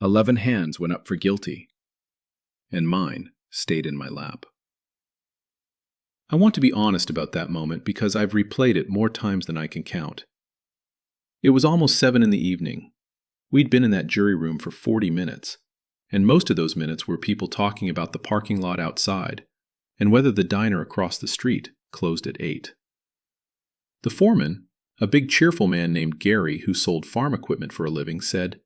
11 hands went up for guilty, and mine stayed in my lap. I want to be honest about that moment because I've replayed it more times than I can count. It was almost 7 in the evening. We'd been in that jury room for 40 minutes, and most of those minutes were people talking about the parking lot outside and whether the diner across the street closed at 8. The foreman, a big cheerful man named Gary who sold farm equipment for a living, said,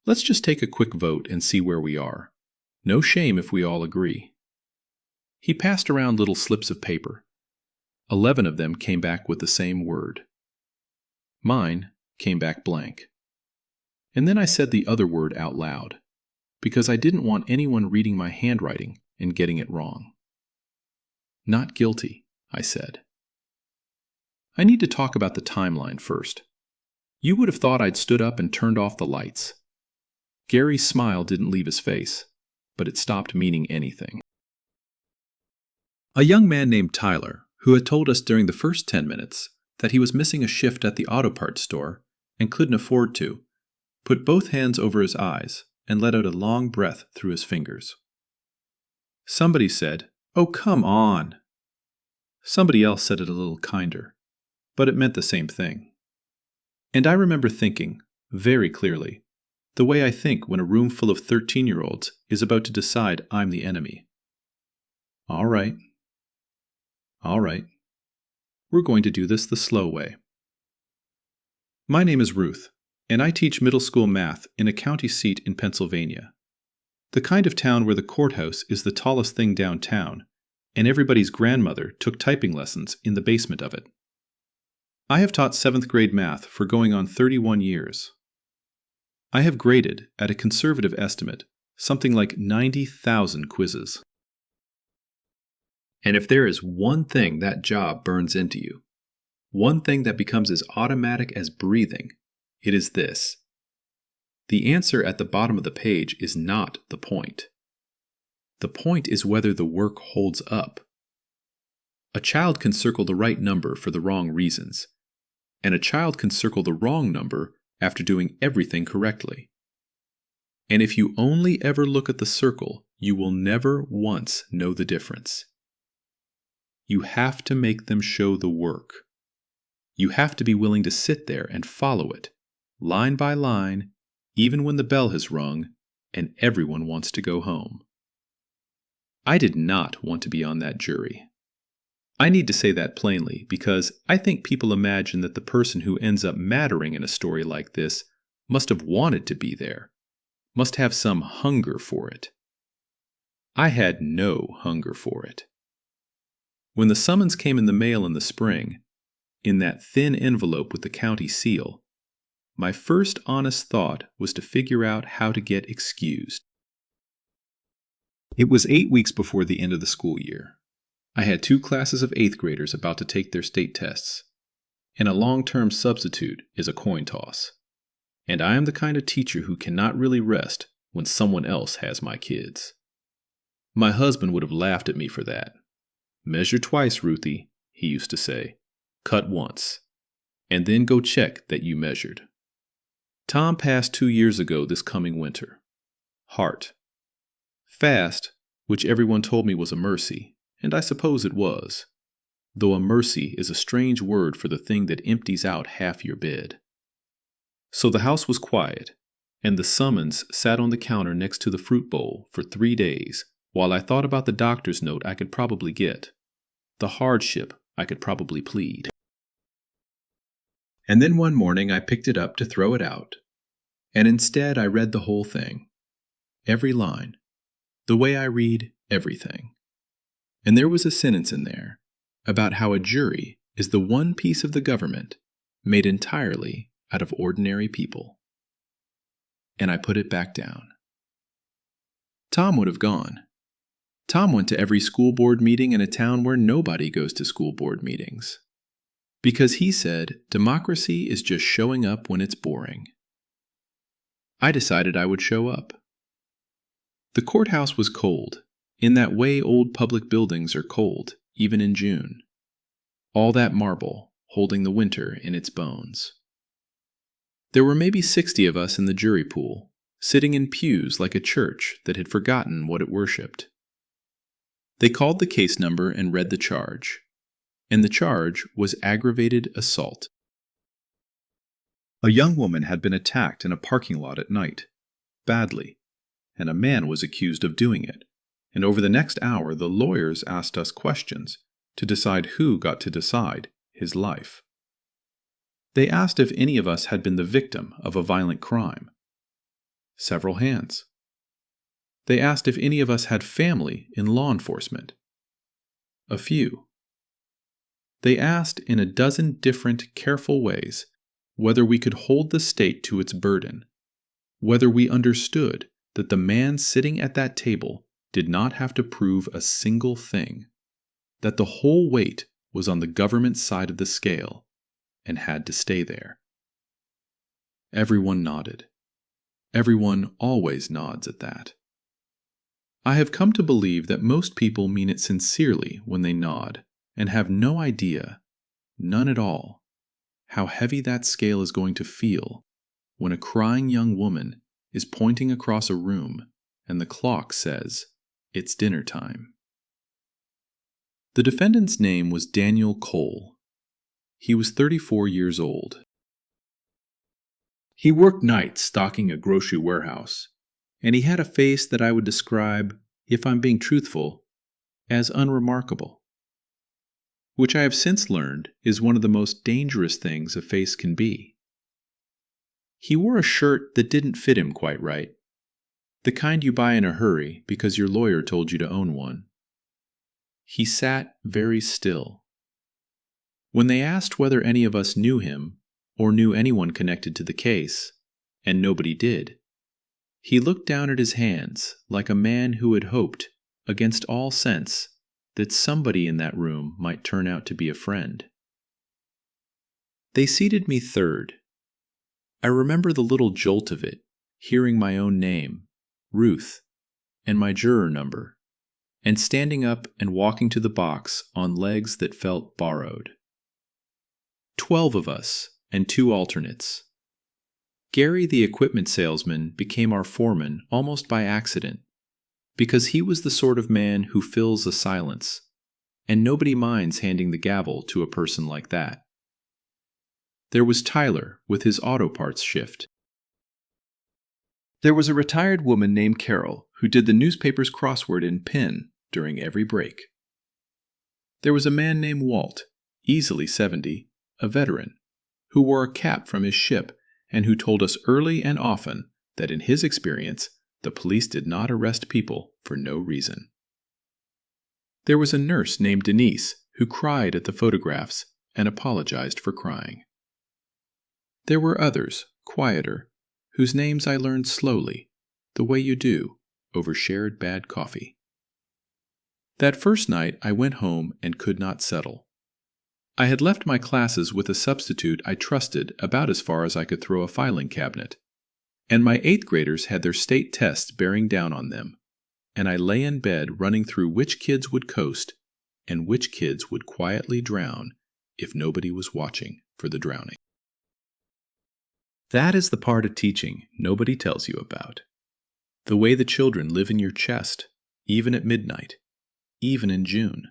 "Let's just take a quick vote and see where we are. No shame if we all agree." He passed around little slips of paper. 11 of them came back with the same word. Mine came back blank. And then I said the other word out loud, because I didn't want anyone reading my handwriting and getting it wrong. "Not guilty," I said. I need to talk about the timeline first. You would have thought I'd stood up and turned off the lights. Gary's smile didn't leave his face, but it stopped meaning anything. A young man named Tyler, who had told us during the first 10 minutes that he was missing a shift at the auto parts store and couldn't afford to, put both hands over his eyes and let out a long breath through his fingers. Somebody said, "Oh, come on." Somebody else said it a little kinder, but it meant the same thing. And I remember thinking, very clearly, the way I think when a room full of 13-year-olds is about to decide I'm the enemy. All right. We're going to do this the slow way. My name is Ruth, and I teach middle school math in a county seat in Pennsylvania, the kind of town where the courthouse is the tallest thing downtown, and everybody's grandmother took typing lessons in the basement of it. I have taught 7th grade math for going on 31 years. I have graded, at a conservative estimate, something like 90,000 quizzes. And if there is one thing that job burns into you, one thing that becomes as automatic as breathing, it is this. The answer at the bottom of the page is not the point. The point is whether the work holds up. A child can circle the right number for the wrong reasons, and a child can circle the wrong number after doing everything correctly. And if you only ever look at the circle, you will never once know the difference. You have to make them show the work. You have to be willing to sit there and follow it, line by line, even when the bell has rung and everyone wants to go home. I did not want to be on that jury. I need to say that plainly because I think people imagine that the person who ends up mattering in a story like this must have wanted to be there, must have some hunger for it. I had no hunger for it. When the summons came in the mail in the spring, in that thin envelope with the county seal, my first honest thought was to figure out how to get excused. It was 8 weeks before the end of the school year. I had 2 classes of 8th graders about to take their state tests, and a long-term substitute is a coin toss. And I am the kind of teacher who cannot really rest when someone else has my kids. My husband would have laughed at me for that. "Measure twice, Ruthie," he used to say. "Cut once. And then go check that you measured." Tom passed 2 years ago this coming winter. Heart. Fast, which everyone told me was a mercy, and I suppose it was, though a mercy is a strange word for the thing that empties out half your bed. So the house was quiet, and the summons sat on the counter next to the fruit bowl for 3 days, while I thought about the doctor's note I could probably get, the hardship I could probably plead. And then one morning I picked it up to throw it out, and instead I read the whole thing, every line, the way I read everything. And there was a sentence in there about how a jury is the one piece of the government made entirely out of ordinary people. And I put it back down. Tom would have gone. Tom went to every school board meeting in a town where nobody goes to school board meetings. Because he said democracy is just showing up when it's boring. I decided I would show up. The courthouse was cold, in that way old public buildings are cold, even in June. All that marble holding the winter in its bones. There were maybe 60 of us in the jury pool, sitting in pews like a church that had forgotten what it worshipped. They called the case number and read the charge, and the charge was aggravated assault. A young woman had been attacked in a parking lot at night, badly, and a man was accused of doing it, and over the next hour the lawyers asked us questions to decide who got to decide his life. They asked if any of us had been the victim of a violent crime. Several hands. They asked if any of us had family in law enforcement. A few. They asked in a dozen different, careful ways whether we could hold the state to its burden, whether we understood that the man sitting at that table did not have to prove a single thing, that the whole weight was on the government side of the scale and had to stay there. Everyone nodded. Everyone always nods at that. I have come to believe that most people mean it sincerely when they nod and have no idea, none at all, how heavy that scale is going to feel when a crying young woman is pointing across a room and the clock says, "It's dinner time." The defendant's name was Daniel Cole. He was 34 years old. He worked nights stocking a grocery warehouse, and he had a face that I would describe, if I'm being truthful, as unremarkable, which I have since learned is one of the most dangerous things a face can be. He wore a shirt that didn't fit him quite right, the kind you buy in a hurry because your lawyer told you to own one. He sat very still. When they asked whether any of us knew him or knew anyone connected to the case, and nobody did, he looked down at his hands like a man who had hoped, against all sense, that somebody in that room might turn out to be a friend. They seated me third. I remember the little jolt of it, hearing my own name, Ruth, and my juror number, and standing up and walking to the box on legs that felt borrowed. 12 of us, and 2 alternates. Gary, the equipment salesman, became our foreman almost by accident, because he was the sort of man who fills a silence, and nobody minds handing the gavel to a person like that. There was Tyler with his auto parts shift. There was a retired woman named Carol who did the newspaper's crossword in pen during every break. There was a man named Walt, easily 70, a veteran, who wore a cap from his ship and who told us early and often that in his experience, the police did not arrest people for no reason. There was a nurse named Denise who cried at the photographs and apologized for crying. There were others, quieter, whose names I learned slowly, the way you do, over shared bad coffee. That first night I went home and could not settle. I had left my classes with a substitute I trusted about as far as I could throw a filing cabinet, and my 8th graders had their state tests bearing down on them, and I lay in bed running through which kids would coast and which kids would quietly drown if nobody was watching for the drowning. That is the part of teaching nobody tells you about. The way the children live in your chest, even at midnight, even in June.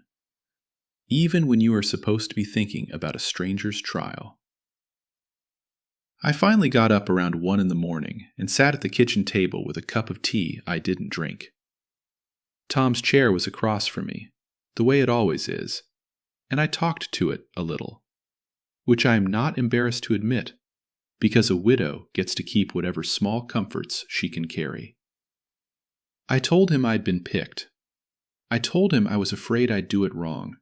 Even when you are supposed to be thinking about a stranger's trial. I finally got up around 1 in the morning and sat at the kitchen table with a cup of tea I didn't drink. Tom's chair was across from me, the way it always is, and I talked to it a little, which I am not embarrassed to admit, because a widow gets to keep whatever small comforts she can carry. I told him I'd been picked. I told him I was afraid I'd do it wrong.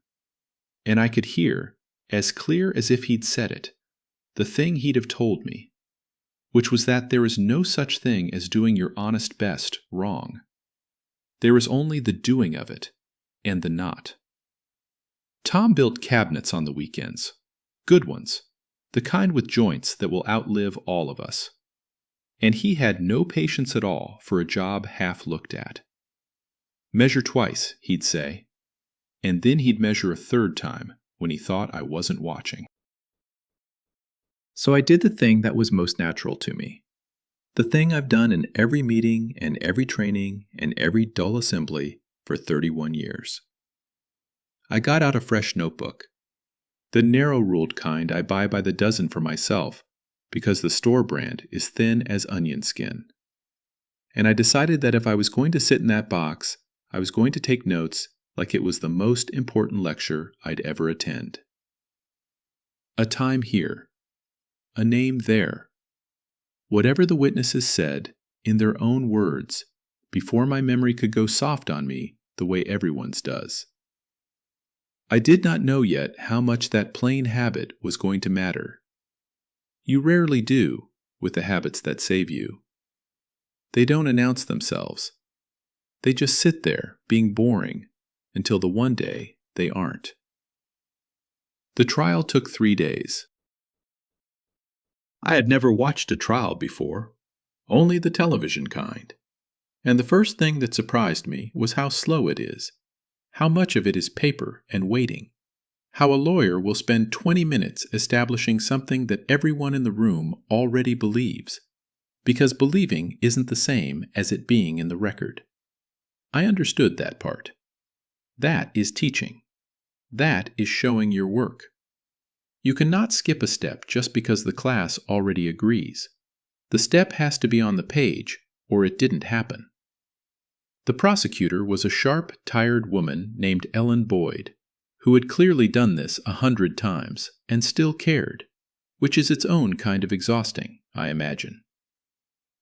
And I could hear, as clear as if he'd said it, the thing he'd have told me, which was that there is no such thing as doing your honest best wrong. There is only the doing of it, and the not. Tom built cabinets on the weekends, good ones, the kind with joints that will outlive all of us. And he had no patience at all for a job half looked at. Measure twice, he'd say. And then he'd measure a third time when he thought I wasn't watching. So I did the thing that was most natural to me. The thing I've done in every meeting and every training and every dull assembly for 31 years. I got out a fresh notebook. The narrow-ruled kind I buy by the dozen for myself, because the store brand is thin as onion skin. And I decided that if I was going to sit in that box, I was going to take notes like it was the most important lecture I'd ever attend. A time here. A name there. Whatever the witnesses said, in their own words, before my memory could go soft on me the way everyone's does. I did not know yet how much that plain habit was going to matter. You rarely do with the habits that save you. They don't announce themselves. They just sit there, being boring, until the one day they aren't. The trial took 3 days. I had never watched a trial before, only the television kind. And the first thing that surprised me was how slow it is, how much of it is paper and waiting, how a lawyer will spend 20 minutes establishing something that everyone in the room already believes, because believing isn't the same as it being in the record. I understood that part. That is teaching. That is showing your work. You cannot skip a step just because the class already agrees. The step has to be on the page, or it didn't happen. The prosecutor was a sharp, tired woman named Ellen Boyd, who had clearly done this 100 times and still cared, which is its own kind of exhausting, I imagine.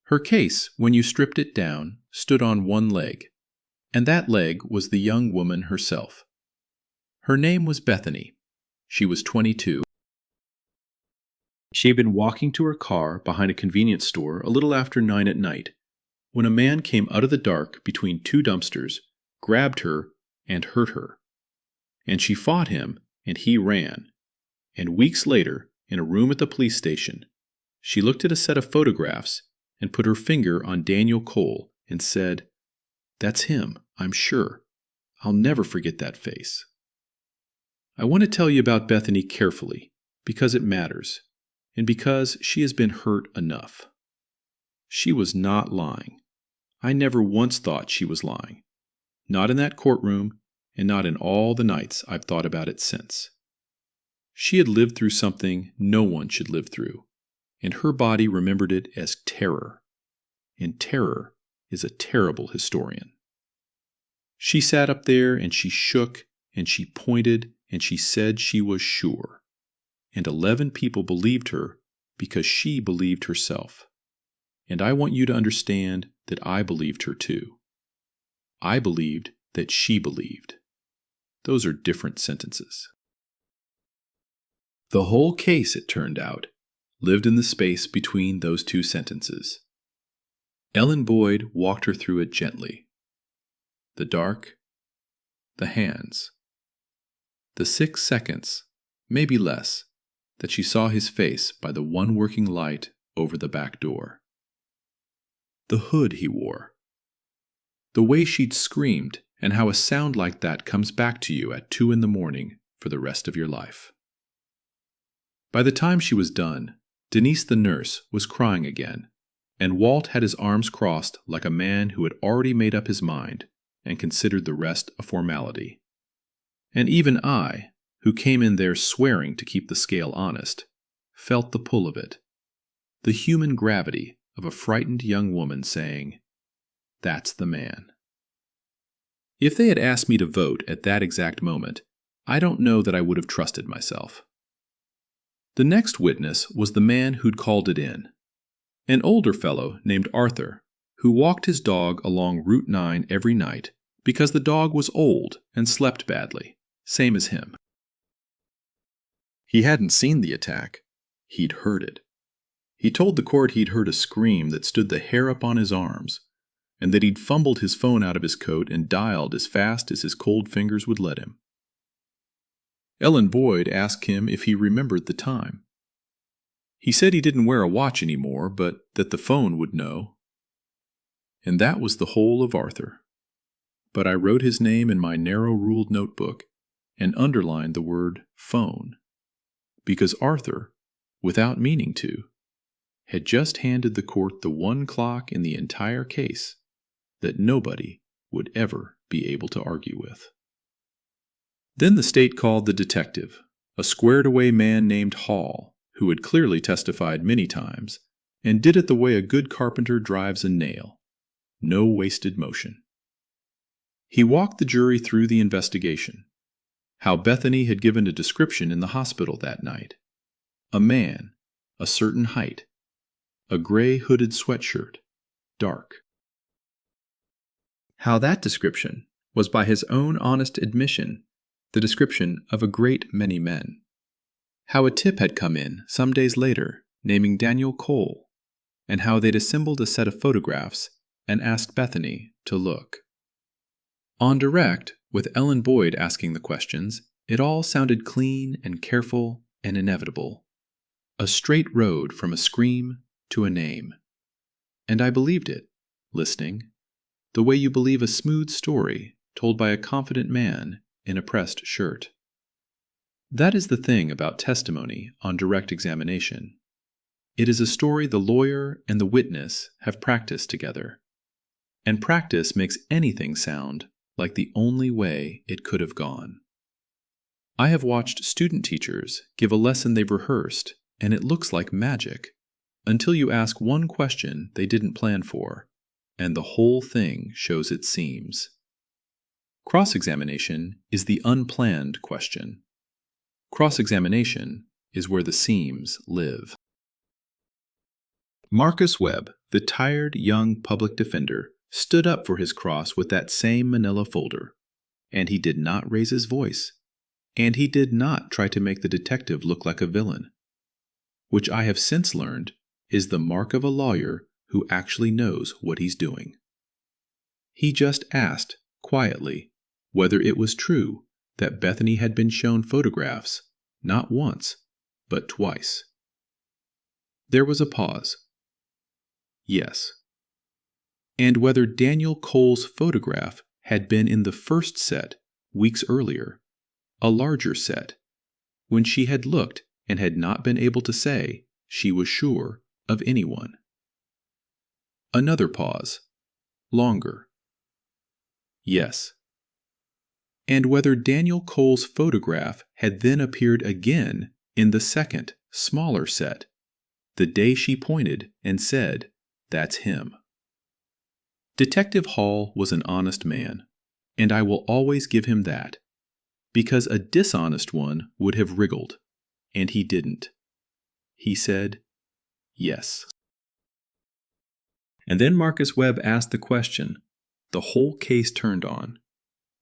Her case, when you stripped it down, stood on one leg, and that leg was the young woman herself. Her name was Bethany. She was 22. She had been walking to her car behind a convenience store a little after 9 at night, when a man came out of the dark between 2 dumpsters, grabbed her, and hurt her. And she fought him, and he ran. And weeks later, in a room at the police station, she looked at a set of photographs and put her finger on Daniel Cole and said, "That's him, I'm sure. I'll never forget that face." I want to tell you about Bethany carefully, because it matters, and because she has been hurt enough. She was not lying. I never once thought she was lying. Not in that courtroom, and not in all the nights I've thought about it since. She had lived through something no one should live through, and her body remembered it as terror. And terror is a terrible historian. She sat up there and she shook and she pointed and she said she was sure. And 11 people believed her because she believed herself. And I want you to understand that I believed her too. I believed that she believed. Those are different sentences. The whole case, it turned out, lived in the space between those 2 sentences. Ellen Boyd walked her through it gently. The dark, the hands, the 6 seconds, maybe less, that she saw his face by the one working light over the back door. The hood he wore. The way she'd screamed and how a sound like that comes back to you at 2 a.m. for the rest of your life. By the time she was done, Denise the nurse was crying again, and Walt had his arms crossed like a man who had already made up his mind and considered the rest a formality. And even I, who came in there swearing to keep the scale honest, felt the pull of it, the human gravity of a frightened young woman saying, "That's the man." If they had asked me to vote at that exact moment, I don't know that I would have trusted myself. The next witness was the man who'd called it in, an older fellow named Arthur, who walked his dog along Route 9 every night because the dog was old and slept badly, same as him. He hadn't seen the attack. He'd heard it. He told the court he'd heard a scream that stood the hair up on his arms, and that he'd fumbled his phone out of his coat and dialed as fast as his cold fingers would let him. Ellen Boyd asked him if he remembered the time. He said he didn't wear a watch anymore, but that the phone would know. And that was the whole of Arthur. But I wrote his name in my narrow-ruled notebook and underlined the word phone, because Arthur, without meaning to, had just handed the court the one clock in the entire case that nobody would ever be able to argue with. Then the state called the detective, a squared-away man named Hall, who had clearly testified many times, and did it the way a good carpenter drives a nail. No wasted motion. He walked the jury through the investigation. How Bethany had given a description in the hospital that night. A man, a certain height, a gray hooded sweatshirt, dark. How that description was by his own honest admission the description of a great many men. How a tip had come in some days later naming Daniel Cole, and how they'd assembled a set of photographs and asked Bethany to look. On direct, with Ellen Boyd asking the questions, it all sounded clean and careful and inevitable. A straight road from a scream to a name. And I believed it, listening, the way you believe a smooth story told by a confident man in a pressed shirt. That is the thing about testimony on direct examination. It is a story the lawyer and the witness have practiced together. And practice makes anything sound like the only way it could have gone. I have watched student teachers give a lesson they've rehearsed, and it looks like magic, until you ask one question they didn't plan for, and the whole thing shows its seams. Cross-examination is the unplanned question. Cross-examination is where the seams live. Marcus Webb, the tired young public defender, stood up for his cross with that same manila folder, and he did not raise his voice, and he did not try to make the detective look like a villain, which I have since learned is the mark of a lawyer who actually knows what he's doing. He just asked, quietly, whether it was true that Bethany had been shown photographs, not once, but twice. There was a pause. Yes. And whether Daniel Cole's photograph had been in the first set, weeks earlier, a larger set, when she had looked and had not been able to say she was sure of anyone. Another pause. Longer. Yes. And whether Daniel Cole's photograph had then appeared again in the second, smaller set, the day she pointed and said, "That's him." Detective Hall was an honest man, and I will always give him that, because a dishonest one would have wriggled, and he didn't. He said, yes. And then Marcus Webb asked the question the whole case turned on,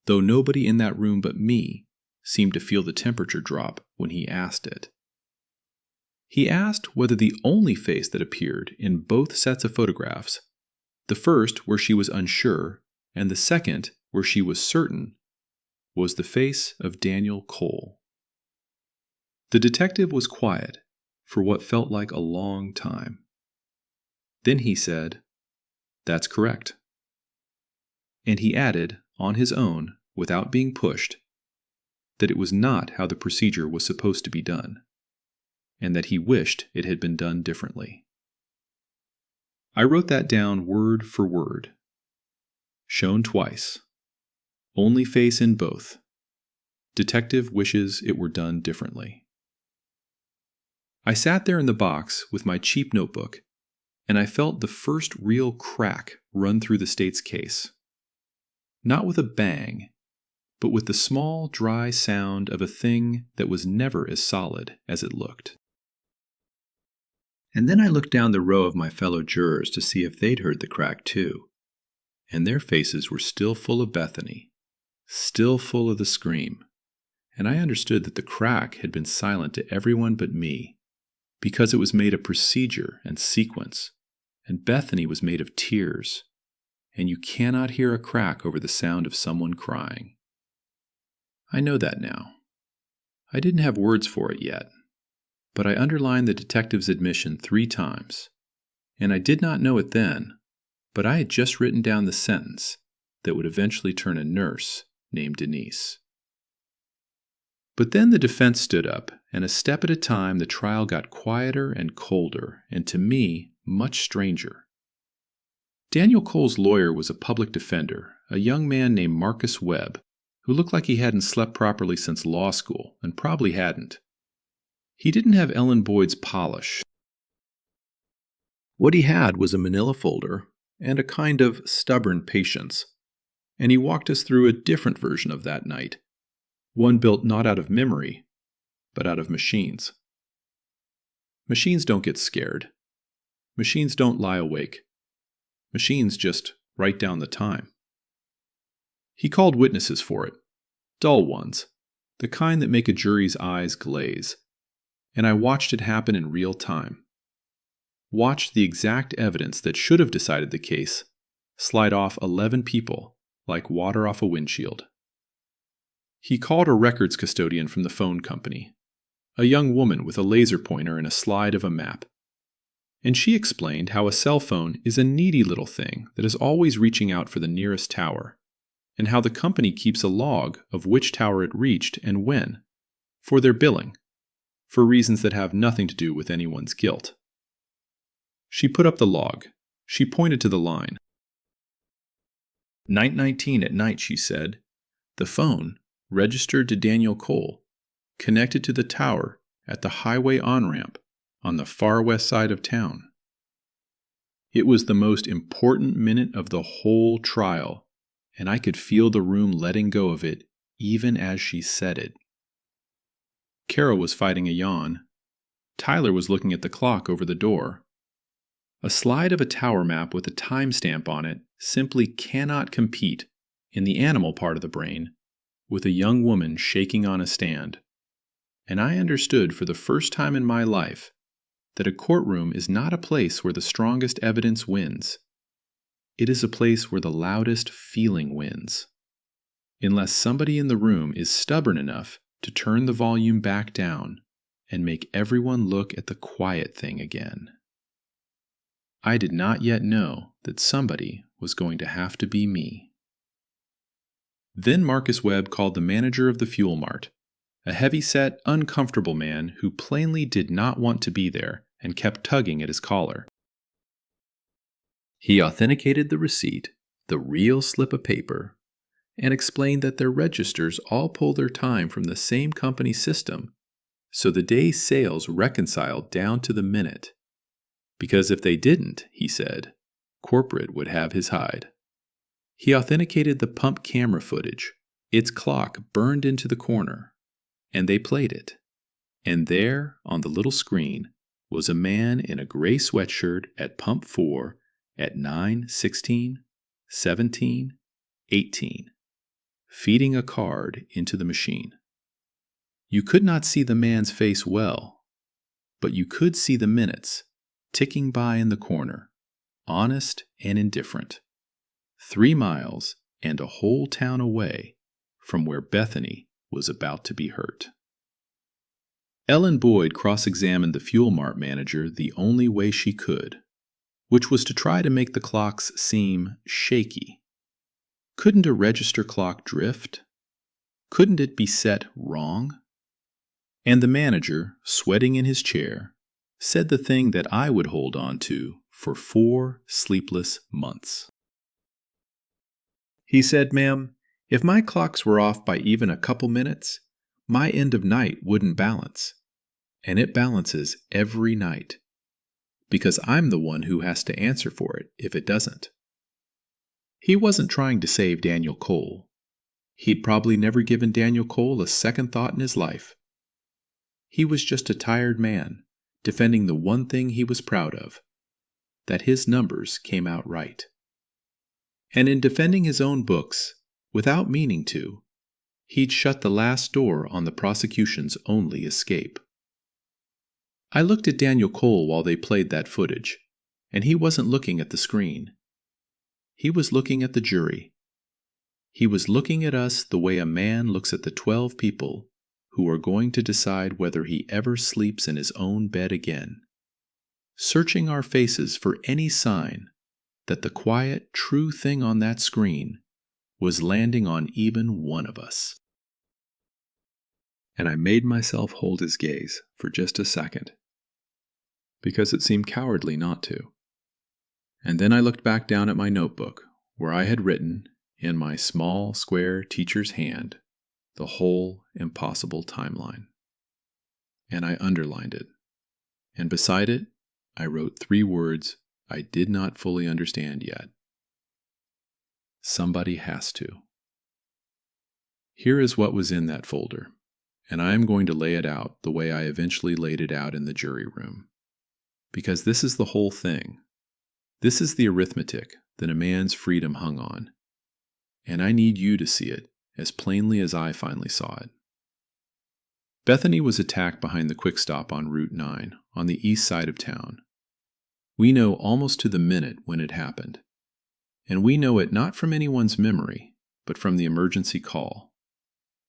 though nobody in that room but me seemed to feel the temperature drop when he asked it. He asked whether the only face that appeared in both sets of photographs, the first where she was unsure and the second where she was certain, was the face of Daniel Cole. The detective was quiet for what felt like a long time. Then he said, "That's correct." And he added, on his own, without being pushed, that it was not how the procedure was supposed to be done, and that he wished it had been done differently. I wrote that down word for word. Shown twice. Only face in both. Detective wishes it were done differently. I sat there in the box with my cheap notebook, and I felt the first real crack run through the state's case. Not with a bang, but with the small, dry sound of a thing that was never as solid as it looked. And then I looked down the row of my fellow jurors to see if they'd heard the crack too, and their faces were still full of Bethany, still full of the scream, and I understood that the crack had been silent to everyone but me, because it was made of procedure and sequence, and Bethany was made of tears, and you cannot hear a crack over the sound of someone crying. I know that now. I didn't have words for it yet, but I underlined the detective's admission 3 times, and I did not know it then, but I had just written down the sentence that would eventually turn a nurse named Denise. But then the defense stood up, and a step at a time the trial got quieter and colder, and to me, much stranger. Daniel Cole's lawyer was a public defender, a young man named Marcus Webb, who looked like he hadn't slept properly since law school, and probably hadn't. He didn't have Ellen Boyd's polish. What he had was a manila folder and a kind of stubborn patience, and he walked us through a different version of that night, one built not out of memory, but out of machines. Machines don't get scared. Machines don't lie awake. Machines just write down the time. He called witnesses for it, dull ones, the kind that make a jury's eyes glaze, and I watched it happen in real time. Watched the exact evidence that should have decided the case slide off 11 people like water off a windshield. He called a records custodian from the phone company, a young woman with a laser pointer and a slide of a map. And she explained how a cell phone is a needy little thing that is always reaching out for the nearest tower, and how the company keeps a log of which tower it reached and when, for their billing, for reasons that have nothing to do with anyone's guilt. She put up the log. She pointed to the line. 9:19 at night, she said. The phone, registered to Daniel Cole, connected to the tower at the highway on-ramp on the far west side of town. It was the most important minute of the whole trial, and I could feel the room letting go of it even as she said it. Carol was fighting a yawn. Tyler was looking at the clock over the door. A slide of a tower map with a timestamp on it simply cannot compete, in the animal part of the brain, with a young woman shaking on a stand. And I understood for the first time in my life that a courtroom is not a place where the strongest evidence wins. It is a place where the loudest feeling wins. Unless somebody in the room is stubborn enough to turn the volume back down and make everyone look at the quiet thing again. I did not yet know that somebody was going to have to be me. Then Marcus Webb called the manager of the fuel mart, a heavy-set, uncomfortable man who plainly did not want to be there and kept tugging at his collar. He authenticated the receipt, the real slip of paper, and explained that their registers all pull their time from the same company system, so the day's sales reconciled down to the minute. Because if they didn't, he said, corporate would have his hide. He authenticated the pump camera footage. Its clock burned into the corner, and they played it. And there, on the little screen, was a man in a gray sweatshirt at pump 4 at 9:16, 17, 18, feeding a card into the machine. You could not see the man's face well, but you could see the minutes ticking by in the corner, honest and indifferent, 3 miles and a whole town away from where Bethany was about to be hurt. Ellen Boyd cross-examined the fuel mart manager the only way she could, which was to try to make the clocks seem shaky. Couldn't a register clock drift? Couldn't it be set wrong? And the manager, sweating in his chair, said the thing that I would hold on to for 4 sleepless months. He said, "Ma'am, if my clocks were off by even a couple minutes, my end of night wouldn't balance. And it balances every night. Because I'm the one who has to answer for it if it doesn't." He wasn't trying to save Daniel Cole. He'd probably never given Daniel Cole a second thought in his life. He was just a tired man, defending the one thing he was proud of, that his numbers came out right. And in defending his own books, without meaning to, he'd shut the last door on the prosecution's only escape. I looked at Daniel Cole while they played that footage, and he wasn't looking at the screen. He was looking at the jury. He was looking at us the way a man looks at the 12 people who are going to decide whether he ever sleeps in his own bed again, searching our faces for any sign that the quiet, true thing on that screen was landing on even one of us. And I made myself hold his gaze for just a second, because it seemed cowardly not to. And then I looked back down at my notebook, where I had written, in my small, square teacher's hand, the whole impossible timeline. And I underlined it. And beside it, I wrote 3 words I did not fully understand yet. Somebody has to. Here is what was in that folder, and I am going to lay it out the way I eventually laid it out in the jury room. Because this is the whole thing. This is the arithmetic that a man's freedom hung on. And I need you to see it as plainly as I finally saw it. Bethany was attacked behind the quick stop on Route 9 on the east side of town. We know almost to the minute when it happened. And we know it not from anyone's memory, but from the emergency call.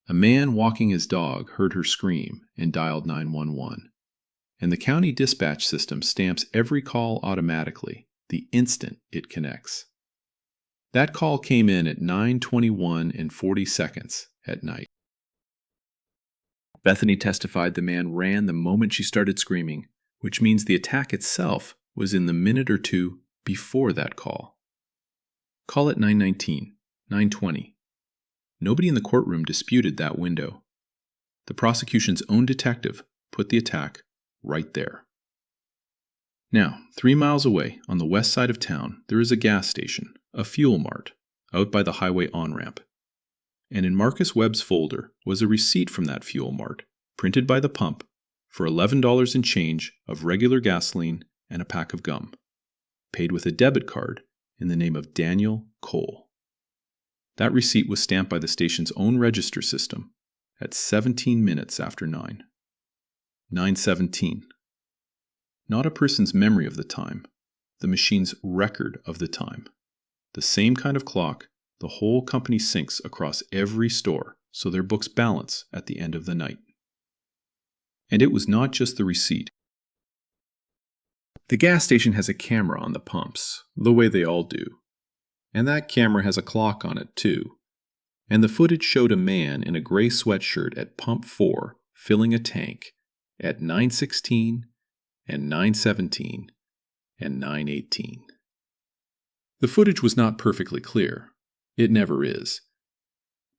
A man walking his dog heard her scream and dialed 911. And the county dispatch system stamps every call automatically the instant it connects. That call came in at 9:21 and 40 seconds at night. Bethany testified the man ran the moment she started screaming, which means the attack itself was in the minute or two before that call. Call it 9:19, 9:20. Nobody in the courtroom disputed that window. The prosecution's own detective put the attack right there. Now, 3 miles away, on the west side of town, there is a gas station, a fuel mart, out by the highway on-ramp. And in Marcus Webb's folder was a receipt from that fuel mart, printed by the pump, for $11 in change of regular gasoline and a pack of gum, paid with a debit card in the name of Daniel Cole. That receipt was stamped by the station's own register system at 17 minutes after 9. 9:17. Not a person's memory of the time, the machine's record of the time. The same kind of clock the whole company syncs across every store so their books balance at the end of the night. And it was not just the receipt. The gas station has a camera on the pumps, the way they all do. And that camera has a clock on it too. And the footage showed a man in a gray sweatshirt at pump 4 filling a tank at 9:16 and 9:17 and 9:18. The footage was not perfectly clear. It never is.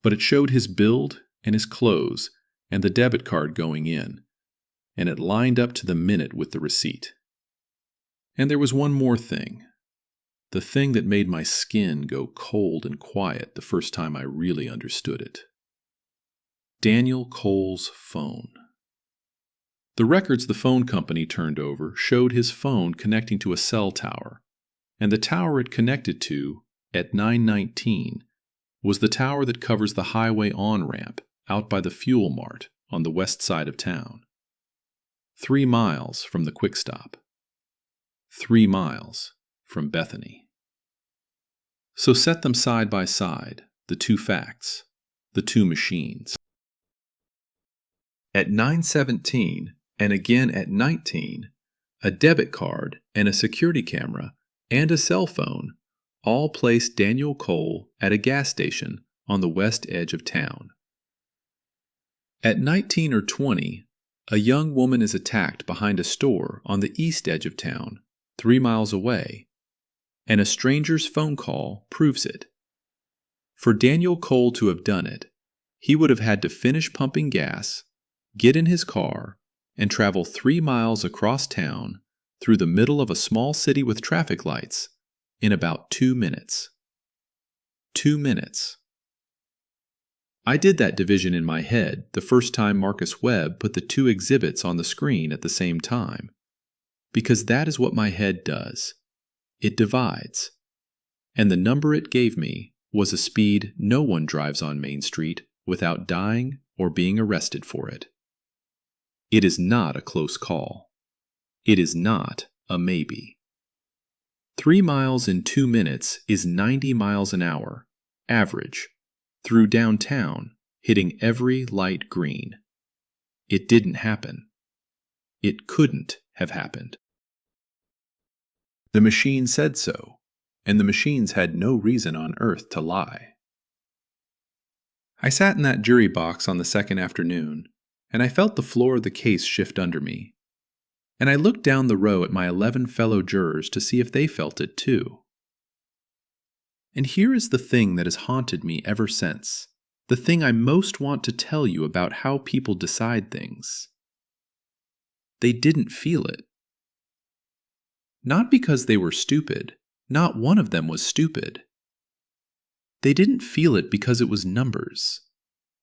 But it showed his build and his clothes and the debit card going in, and it lined up to the minute with the receipt. And there was one more thing. The thing that made my skin go cold and quiet the first time I really understood it. Daniel Cole's phone. The records the phone company turned over showed his phone connecting to a cell tower, and the tower it connected to, at 9:19, was the tower that covers the highway on-ramp out by the fuel mart on the west side of town. 3 miles from the quick stop. 3 miles from Bethany. So set them side by side, the two facts, the two machines. At 9:17 and again at 19, a debit card and a security camera and a cell phone all placed Daniel Cole at a gas station on the west edge of town. At 19 or 20, a young woman is attacked behind a store on the east edge of town, 3 miles away, and a stranger's phone call proves it. For Daniel Cole to have done it, he would have had to finish pumping gas, get in his car, and travel 3 miles across town through the middle of a small city with traffic lights in about 2 minutes. 2 minutes. I did that division in my head the first time Marcus Webb put the two exhibits on the screen at the same time, because that is what my head does. It divides. And the number it gave me was a speed no one drives on Main Street without dying or being arrested for it. It is not a close call. It is not a maybe. 3 miles in 2 minutes is 90 miles an hour, average, through downtown, hitting every light green. It didn't happen. It couldn't have happened. The machine said so, and the machines had no reason on earth to lie. I sat in that jury box on the second afternoon, and I felt the floor of the case shift under me. And I looked down the row at my 11 fellow jurors to see if they felt it too. And here is the thing that has haunted me ever since, the thing I most want to tell you about how people decide things. They didn't feel it. Not because they were stupid. Not one of them was stupid. They didn't feel it because it was numbers,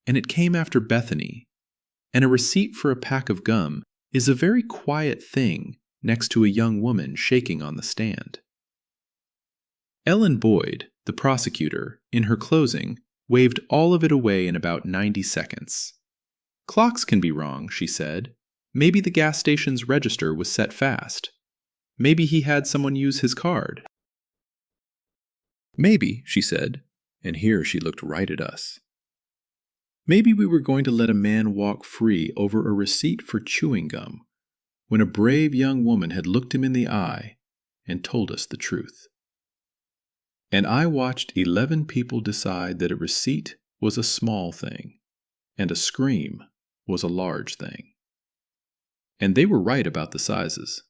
and it came after Bethany, and a receipt for a pack of gum is a very quiet thing next to a young woman shaking on the stand. Ellen Boyd, the prosecutor, in her closing, waved all of it away in about 90 seconds. Clocks can be wrong, she said. Maybe the gas station's register was set fast. Maybe he had someone use his card. Maybe, she said, and here she looked right at us. Maybe we were going to let a man walk free over a receipt for chewing gum when a brave young woman had looked him in the eye and told us the truth. And I watched 11 people decide that a receipt was a small thing and a scream was a large thing. And they were right about the sizes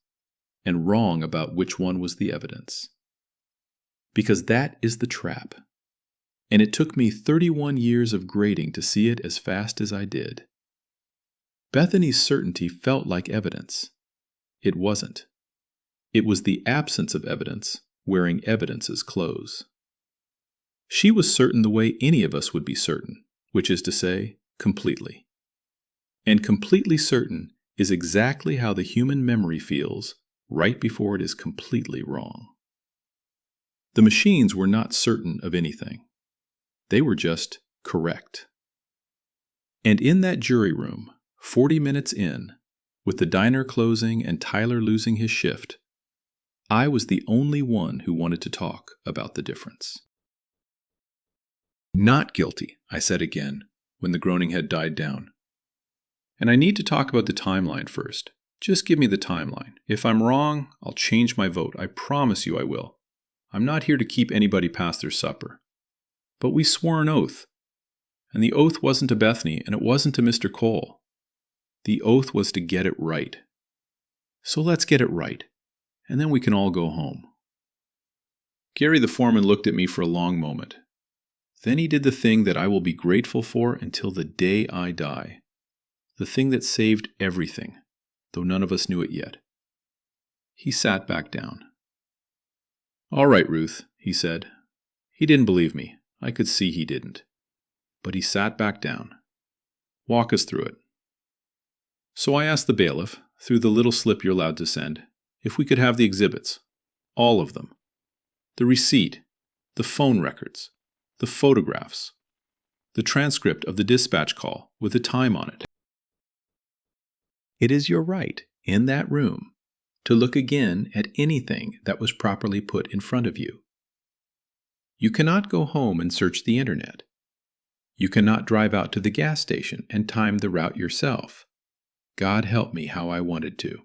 and wrong about which one was the evidence. Because that is the trap. And it took me 31 years of grading to see it as fast as I did. Bethany's certainty felt like evidence. It wasn't. It was the absence of evidence wearing evidence's clothes. She was certain the way any of us would be certain, which is to say, completely. And completely certain is exactly how the human memory feels right before it is completely wrong. The machines were not certain of anything. They were just correct. And in that jury room, 40 minutes in, with the diner closing and Tyler losing his shift, I was the only one who wanted to talk about the difference. Not guilty, I said again, when the groaning had died down. And I need to talk about the timeline first. Just give me the timeline. If I'm wrong, I'll change my vote. I promise you I will. I'm not here to keep anybody past their supper. But we swore an oath. And the oath wasn't to Bethany, and it wasn't to Mr. Cole. The oath was to get it right. So let's get it right, and then we can all go home. Gary the foreman looked at me for a long moment. Then he did the thing that I will be grateful for until the day I die. The thing that saved everything, though none of us knew it yet. He sat back down. All right, Ruth, he said. He didn't believe me. I could see he didn't. But he sat back down. Walk us through it. So I asked the bailiff, through the little slip you're allowed to send, if we could have the exhibits. All of them. The receipt, the phone records, the photographs, the transcript of the dispatch call with the time on it. It is your right, in that room, to look again at anything that was properly put in front of you. You cannot go home and search the internet. You cannot drive out to the gas station and time the route yourself. God help me how I wanted to.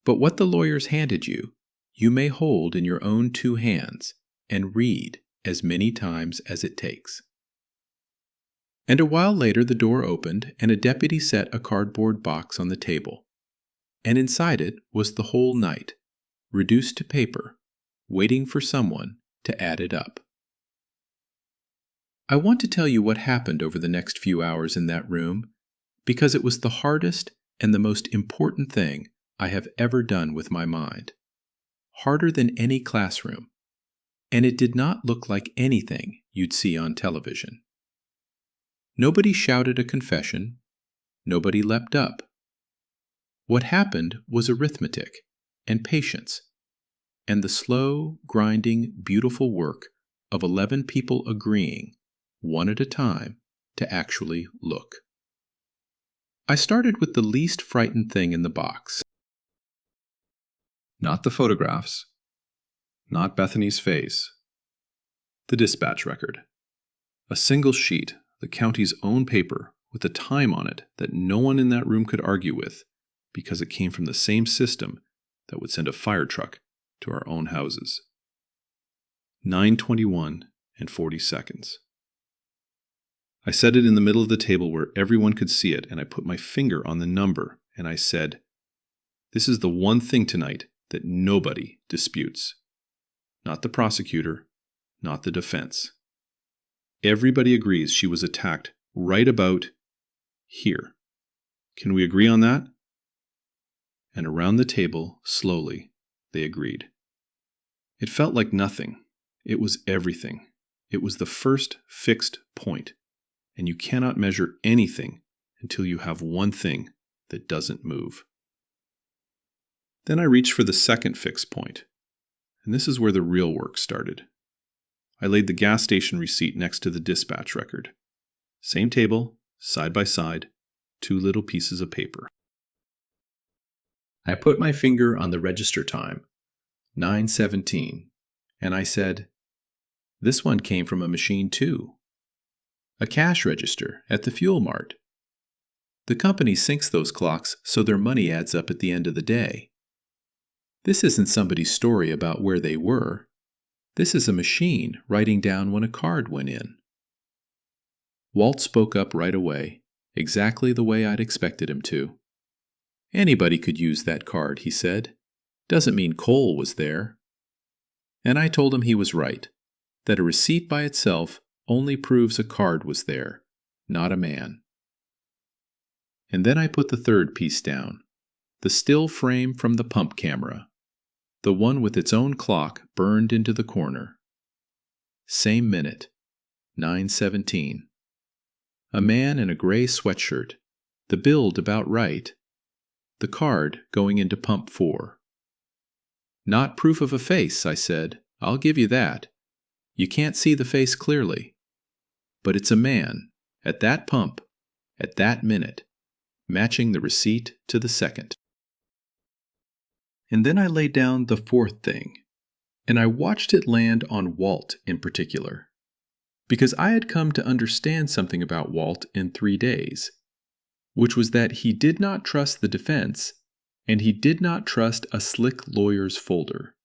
But what the lawyers handed you, you may hold in your own 2 hands and read as many times as it takes. And a while later the door opened and a deputy set a cardboard box on the table. And inside it was the whole night, reduced to paper, waiting for someone to add it up. I want to tell you what happened over the next few hours in that room, because it was the hardest and the most important thing I have ever done with my mind. Harder than any classroom. And it did not look like anything you'd see on television. Nobody shouted a confession. Nobody leapt up. What happened was arithmetic and patience and the slow, grinding, beautiful work of 11 people agreeing, one at a time, to actually look. I started with the least frightened thing in the box. Not the photographs, not Bethany's face, the dispatch record. A single sheet, the county's own paper, with a time on it that no one in that room could argue with, because it came from the same system that would send a fire truck to our own houses. 9:21 and 40 seconds. I set it in the middle of the table where everyone could see it, and I put my finger on the number, and I said, "This is the one thing tonight that nobody disputes. Not the prosecutor, not the defense. Everybody agrees she was attacked right about here. Can we agree on that?" And around the table, slowly, they agreed. It felt like nothing. It was everything. It was the first fixed point, and you cannot measure anything until you have one thing that doesn't move. Then I reached for the second fixed point, and this is where the real work started. I laid the gas station receipt next to the dispatch record. Same table, side by side, 2 little pieces of paper. I put my finger on the register time, 9:17, and I said, "This one came from a machine too. A cash register at the fuel mart. The company syncs those clocks so their money adds up at the end of the day. This isn't somebody's story about where they were. This is a machine writing down when a card went in." Walt spoke up right away, exactly the way I'd expected him to. "Anybody could use that card," he said. "Doesn't mean Cole was there." And I told him he was right, that a receipt by itself only proves a card was there, not a man. And then I put the third piece down, the still frame from the pump camera, the one with its own clock burned into the corner. Same minute, 9:17. A man in a gray sweatshirt, the build about right, the card going into pump 4. "Not proof of a face," I said. "I'll give you that. You can't see the face clearly. But it's a man, at that pump, at that minute, matching the receipt to the second." And then I laid down the fourth thing, and I watched it land on Walt in particular, because I had come to understand something about Walt in 3 days, which was that he did not trust the defense, and he did not trust a slick lawyer's folder.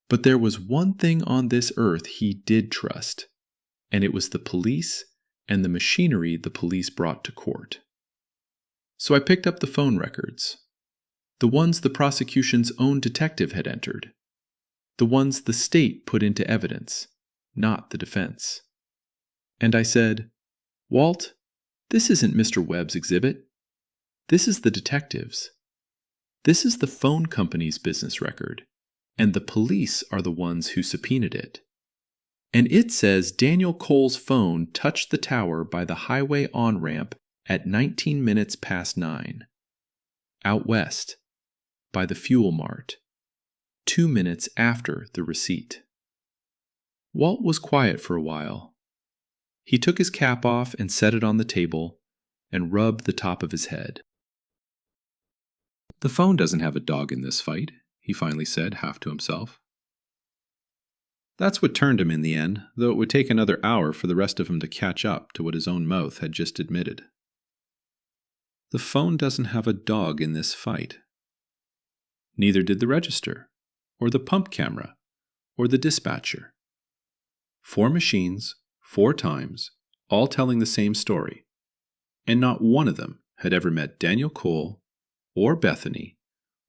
But there was one thing on this earth he did trust, and it was the police and the machinery the police brought to court. So I picked up the phone records, the ones the prosecution's own detective had entered, the ones the state put into evidence, not the defense. And I said, "Walt, this isn't Mr. Webb's exhibit. This is the detective's. This is the phone company's business record, and the police are the ones who subpoenaed it. And it says Daniel Cole's phone touched the tower by the highway on-ramp at 19 minutes past 9. Out west, by the fuel mart, 2 minutes after the receipt." Walt was quiet for a while. He took his cap off and set it on the table and rubbed the top of his head. "The phone doesn't have a dog in this fight," he finally said, half to himself. That's what turned him in the end, though it would take another hour for the rest of him to catch up to what his own mouth had just admitted. The phone doesn't have a dog in this fight. Neither did the register, or the pump camera, or the dispatcher. 4 machines, 4 times, all telling the same story, and not one of them had ever met Daniel Cole or Bethany,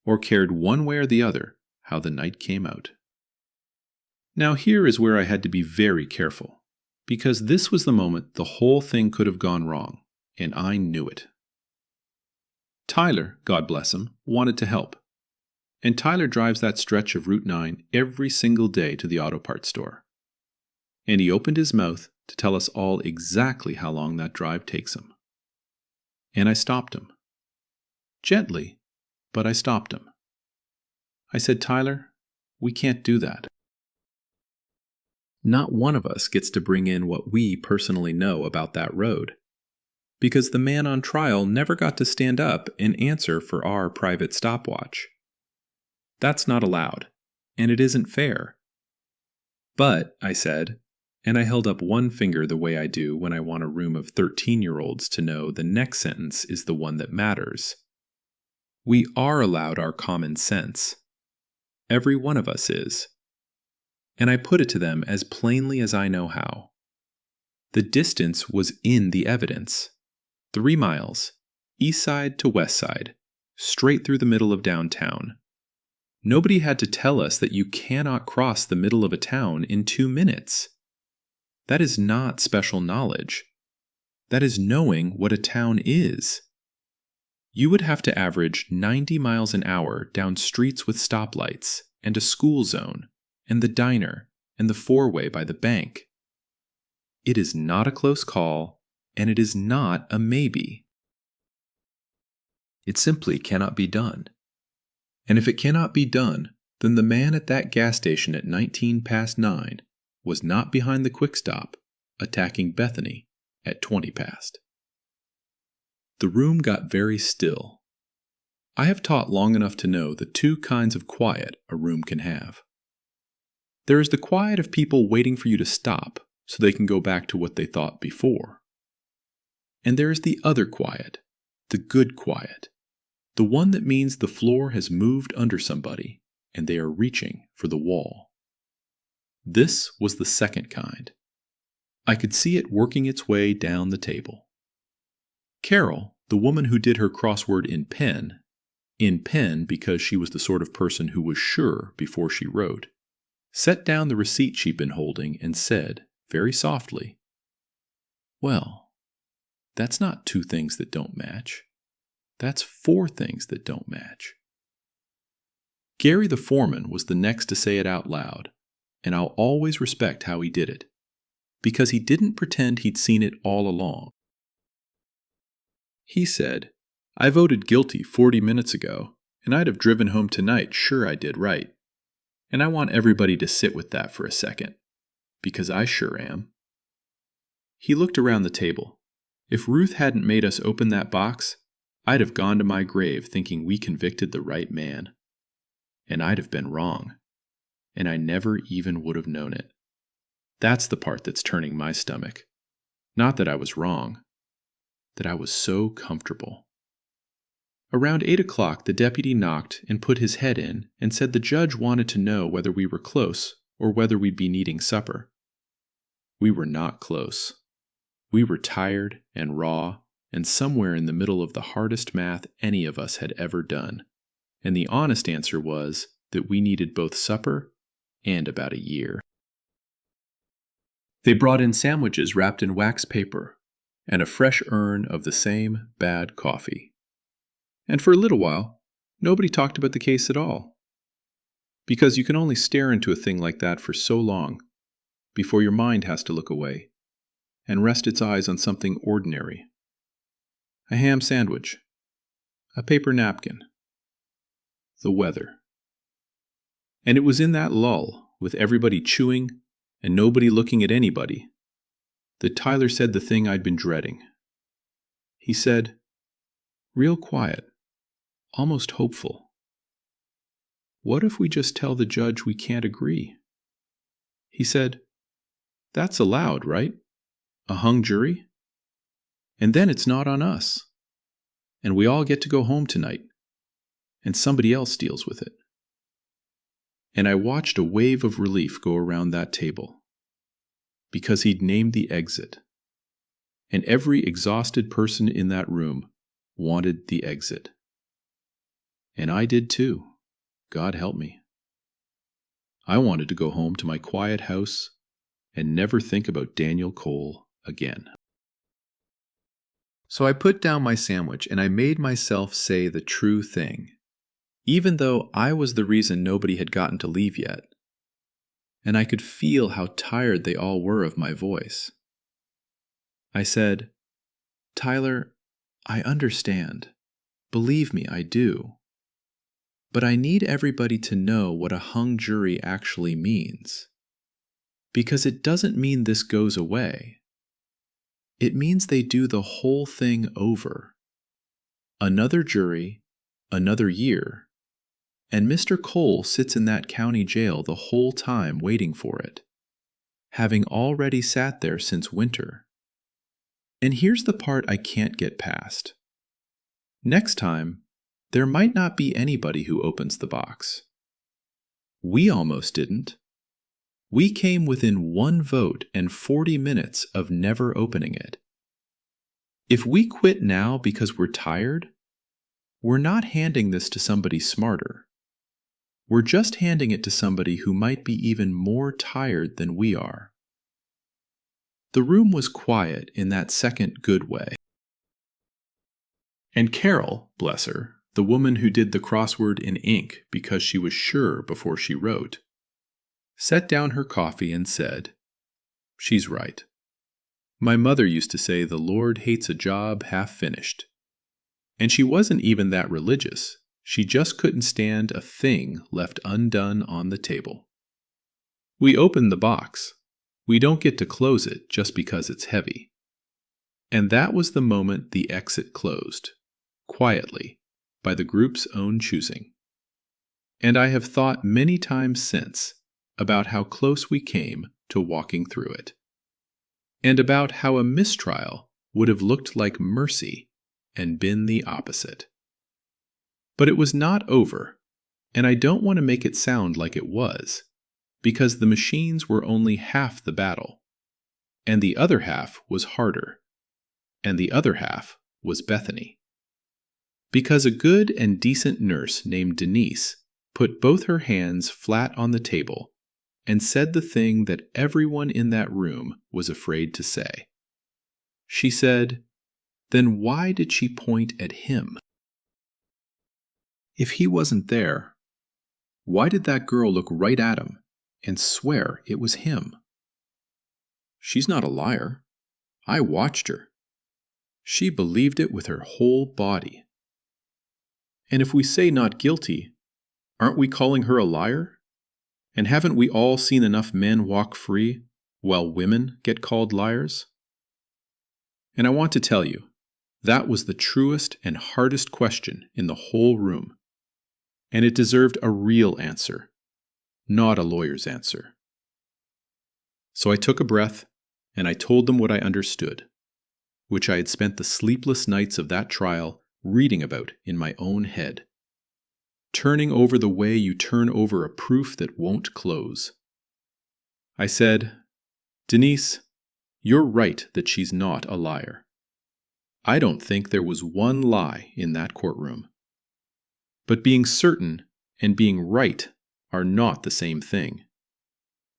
or cared one way or the other how the night came out. Now here is where I had to be very careful, because this was the moment the whole thing could have gone wrong, and I knew it. Tyler, God bless him, wanted to help. And Tyler drives that stretch of Route 9 every single day to the auto parts store. And he opened his mouth to tell us all exactly how long that drive takes him. And I stopped him. Gently, but I stopped him. I said, "Tyler, we can't do that. Not one of us gets to bring in what we personally know about that road, because the man on trial never got to stand up and answer for our private stopwatch. That's not allowed, and it isn't fair. But," I said, and I held up one finger the way I do when I want a room of 13-year-olds to know the next sentence is the one that matters, "we are allowed our common sense. Every one of us is." And I put it to them as plainly as I know how. The distance was in the evidence. 3 miles, east side to west side, straight through the middle of downtown. Nobody had to tell us that you cannot cross the middle of a town in 2 minutes. That is not special knowledge. That is knowing what a town is. You would have to average 90 miles an hour down streets with stoplights, and a school zone, and the diner, and the four-way by the bank. It is not a close call, and it is not a maybe. It simply cannot be done. And if it cannot be done, then the man at that gas station at 19 past 9 was not behind the quick stop, attacking Bethany at 20 past. The room got very still. I have taught long enough to know the 2 kinds of quiet a room can have. There is the quiet of people waiting for you to stop so they can go back to what they thought before. And there is the other quiet, the good quiet, the one that means the floor has moved under somebody and they are reaching for the wall. This was the second kind. I could see it working its way down the table. Carol, the woman who did her crossword in pen because she was the sort of person who was sure before she wrote, set down the receipt she'd been holding and said, very softly, "Well, that's not 2 things that don't match. That's 4 things that don't match." Gary the foreman was the next to say it out loud, and I'll always respect how he did it, because he didn't pretend he'd seen it all along. He said, "I voted guilty 40 minutes ago, and I'd have driven home tonight sure I did right. And I want everybody to sit with that for a second, because I sure am." He looked around the table. If Ruth hadn't made us open that box, I'd have gone to my grave thinking we convicted the right man. And I'd have been wrong. And I never even would have known it. That's the part that's turning my stomach. Not that I was wrong. That I was so comfortable. Around 8 o'clock, the deputy knocked and put his head in and said the judge wanted to know whether we were close or whether we'd be needing supper. We were not close. We were tired and raw and somewhere in the middle of the hardest math any of us had ever done. And the honest answer was that we needed both supper and about a year. They brought in sandwiches wrapped in wax paper and a fresh urn of the same bad coffee. And for a little while, nobody talked about the case at all. Because you can only stare into a thing like that for so long before your mind has to look away and rest its eyes on something ordinary. A ham sandwich, a paper napkin, the weather. And it was in that lull, with everybody chewing and nobody looking at anybody, that Tyler said the thing I'd been dreading. He said, real quiet, almost hopeful, "What if we just tell the judge we can't agree?" He said, "That's allowed, right? A hung jury? And then it's not on us. And we all get to go home tonight. And somebody else deals with it." And I watched a wave of relief go around that table. Because he'd named the exit. And every exhausted person in that room wanted the exit. And I did too. God help me. I wanted to go home to my quiet house and never think about Daniel Cole again. So I put down my sandwich and I made myself say the true thing, even though I was the reason nobody had gotten to leave yet. And I could feel how tired they all were of my voice. I said, "Tyler, I understand. Believe me, I do. But I need everybody to know what a hung jury actually means. Because it doesn't mean this goes away. It means they do the whole thing over. Another jury, another year, and Mr. Cole sits in that county jail the whole time waiting for it, having already sat there since winter. And here's the part I can't get past. Next time, there might not be anybody who opens the box. We almost didn't. We came within 1 vote and 40 minutes of never opening it. If we quit now because we're tired, we're not handing this to somebody smarter. We're just handing it to somebody who might be even more tired than we are. The room was quiet in that second good way. And Carol, bless her, the woman who did the crossword in ink because she was sure before she wrote, set down her coffee and said, "She's right. My mother used to say the Lord hates a job half finished. And she wasn't even that religious. She just couldn't stand a thing left undone on the table. We opened the box. We don't get to close it just because it's heavy." And that was the moment the exit closed, quietly, by the group's own choosing. And I have thought many times since about how close we came to walking through it, and about how a mistrial would have looked like mercy and been the opposite. But it was not over, and I don't want to make it sound like it was, because the machines were only half the battle, and the other half was harder, and the other half was Bethany. Because a good and decent nurse named Denise put both her hands flat on the table and said the thing that everyone in that room was afraid to say. She said, "Then why did she point at him? If he wasn't there, why did that girl look right at him and swear it was him? She's not a liar. I watched her. She believed it with her whole body. And if we say not guilty, aren't we calling her a liar? And haven't we all seen enough men walk free while women get called liars?" And I want to tell you, that was the truest and hardest question in the whole room. And it deserved a real answer, not a lawyer's answer. So I took a breath, and I told them what I understood, which I had spent the sleepless nights of that trial reading about in my own head, turning over the way you turn over a proof that won't close. I said, "Denise, you're right that she's not a liar. I don't think there was one lie in that courtroom. But being certain and being right are not the same thing.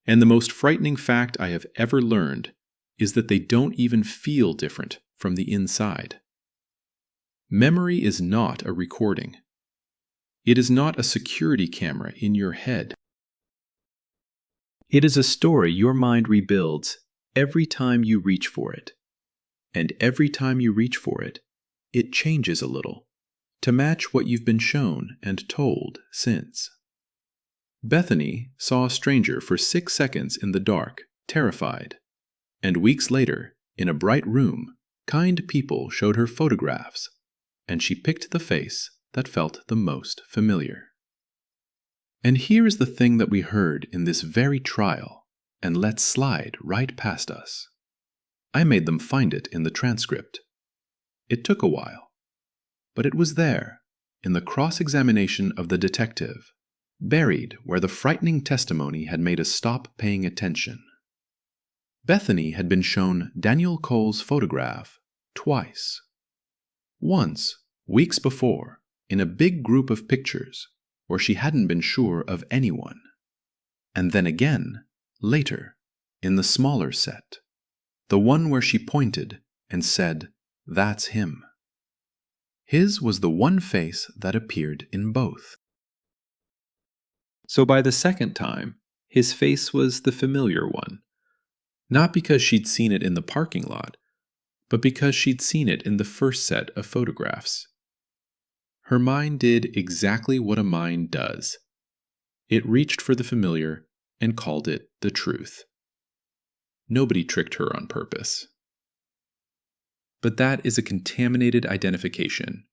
And the most frightening fact I have ever learned is that they don't even feel different from the inside. Memory is not a recording. It is not a security camera in your head. It is a story your mind rebuilds every time you reach for it. And every time you reach for it, it changes a little to match what you've been shown and told since. Bethany saw a stranger for 6 seconds in the dark, terrified. And weeks later, in a bright room, kind people showed her photographs, and she picked the face that felt the most familiar. And here is the thing that we heard in this very trial, and let slide right past us. I made them find it in the transcript. It took a while, but it was there, in the cross-examination of the detective, buried where the frightening testimony had made us stop paying attention. Bethany had been shown Daniel Cole's photograph twice. Once, weeks before, in a big group of pictures where she hadn't been sure of anyone. And then again, later, in the smaller set, the one where she pointed and said, "That's him." His was the one face that appeared in both. So by the second time, his face was the familiar one. Not because she'd seen it in the parking lot, but because she'd seen it in the first set of photographs. Her mind did exactly what a mind does. It reached for the familiar and called it the truth. Nobody tricked her on purpose. But that is a contaminated identification,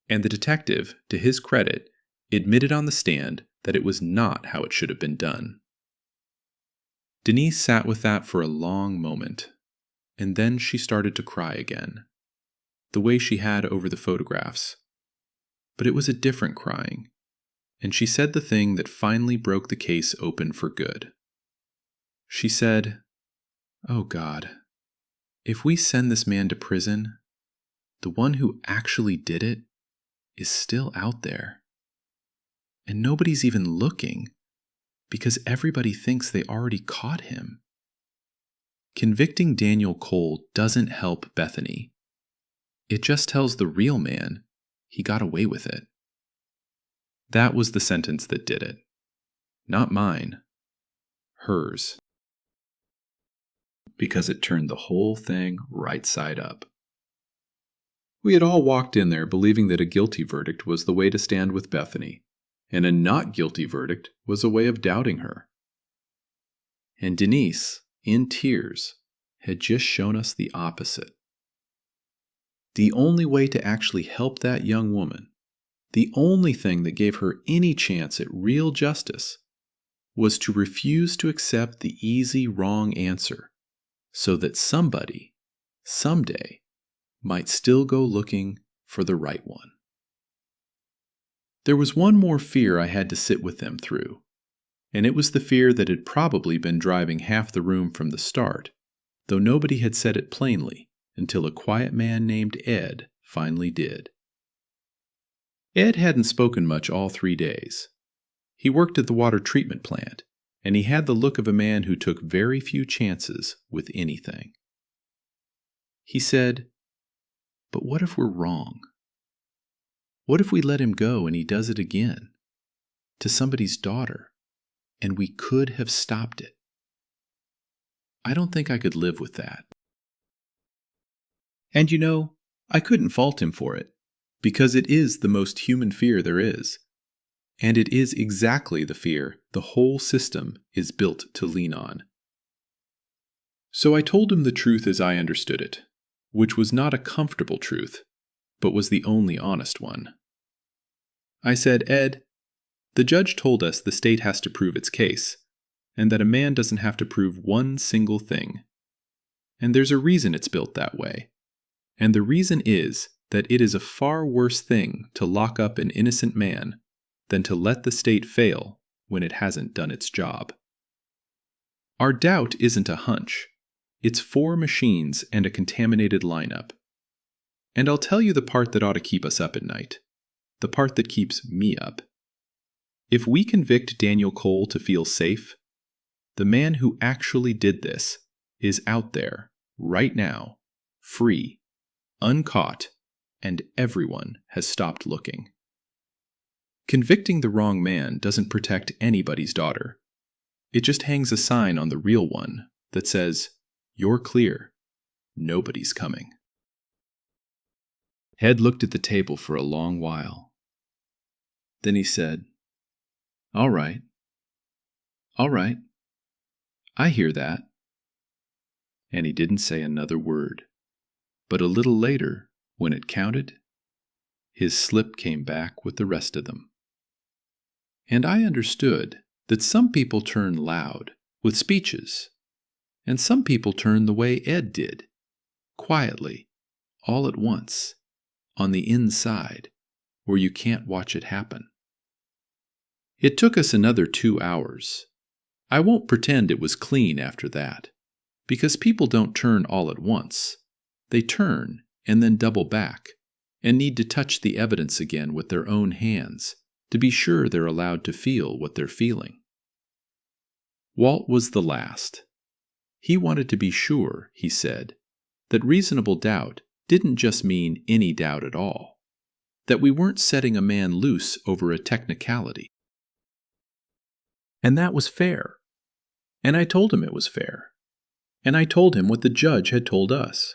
and the detective, to his credit, admitted on the stand that it was not how it should have been done. Denise sat with that for a long moment, and then she started to cry again, the way she had over the photographs. But it was a different crying, and she said the thing that finally broke the case open for good. She said, "Oh God, if we send this man to prison, the one who actually did it is still out there. And nobody's even looking because everybody thinks they already caught him." Convicting Daniel Cole doesn't help Bethany. It just tells the real man he got away with it. That was the sentence that did it. Not mine. Hers. Because it turned the whole thing right side up. We had all walked in there believing that a guilty verdict was the way to stand with Bethany, and a not guilty verdict was a way of doubting her. And Denise, in tears, had just shown us the opposite. The only way to actually help that young woman, the only thing that gave her any chance at real justice, was to refuse to accept the easy wrong answer, so that somebody, someday, might still go looking for the right one. There was one more fear I had to sit with them through, and it was the fear that had probably been driving half the room from the start, though nobody had said it plainly until a quiet man named Ed finally did. Ed hadn't spoken much all 3 days. He worked at the water treatment plant, and he had the look of a man who took very few chances with anything. He said, "But what if we're wrong? What if we let him go and he does it again? To somebody's daughter, and we could have stopped it. I don't think I could live with that." And I couldn't fault him for it, because it is the most human fear there is. And it is exactly the fear the whole system is built to lean on. So I told him the truth as I understood it, which was not a comfortable truth, but was the only honest one. I said, "Ed, the judge told us the state has to prove its case, and that a man doesn't have to prove one single thing. And there's a reason it's built that way. And the reason is that it is a far worse thing to lock up an innocent man than to let the state fail when it hasn't done its job. Our doubt isn't a hunch. It's 4 machines and a contaminated lineup. And I'll tell you the part that ought to keep us up at night, the part that keeps me up. If we convict Daniel Cole to feel safe, the man who actually did this is out there, right now, free, uncaught, and everyone has stopped looking. Convicting the wrong man doesn't protect anybody's daughter. It just hangs a sign on the real one that says, "You're clear. Nobody's coming." Ed looked at the table for a long while. Then he said, All right. I hear that." And he didn't say another word. But a little later, when it counted, his slip came back with the rest of them. And I understood that some people turn loud with speeches, and some people turn the way Ed did, quietly, all at once, on the inside, where you can't watch it happen. It took us another 2 hours. I won't pretend it was clean after that, because people don't turn all at once. They turn and then double back, and need to touch the evidence again with their own hands to be sure they're allowed to feel what they're feeling. Walt was the last. He wanted to be sure, he said, that reasonable doubt didn't just mean any doubt at all, that we weren't setting a man loose over a technicality. And that was fair. And I told him it was fair. And I told him what the judge had told us,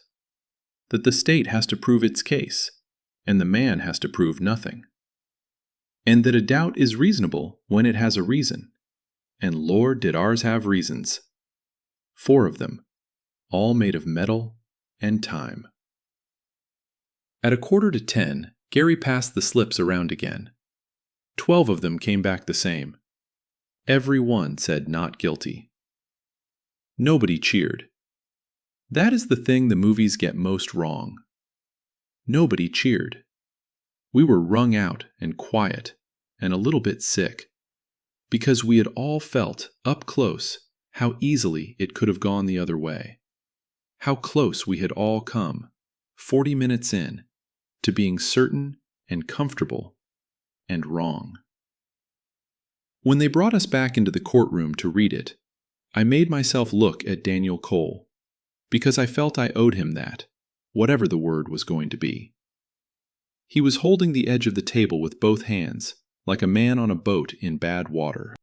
that the state has to prove its case, and the man has to prove nothing. And that a doubt is reasonable when it has a reason. And Lord, did ours have reasons. 4 of them, all made of metal and time. At 9:45, Gary passed the slips around again. 12 of them came back the same. Every one said not guilty. Nobody cheered. That is the thing the movies get most wrong. Nobody cheered. We were wrung out and quiet and a little bit sick, because we had all felt, up close, How easily it could have gone the other way. How close we had all come, 40 minutes in, to being certain and comfortable and wrong. When they brought us back into the courtroom to read it, I made myself look at Daniel Cole, because I felt I owed him that, whatever the word was going to be. He was holding the edge of the table with both hands, like a man on a boat in bad water.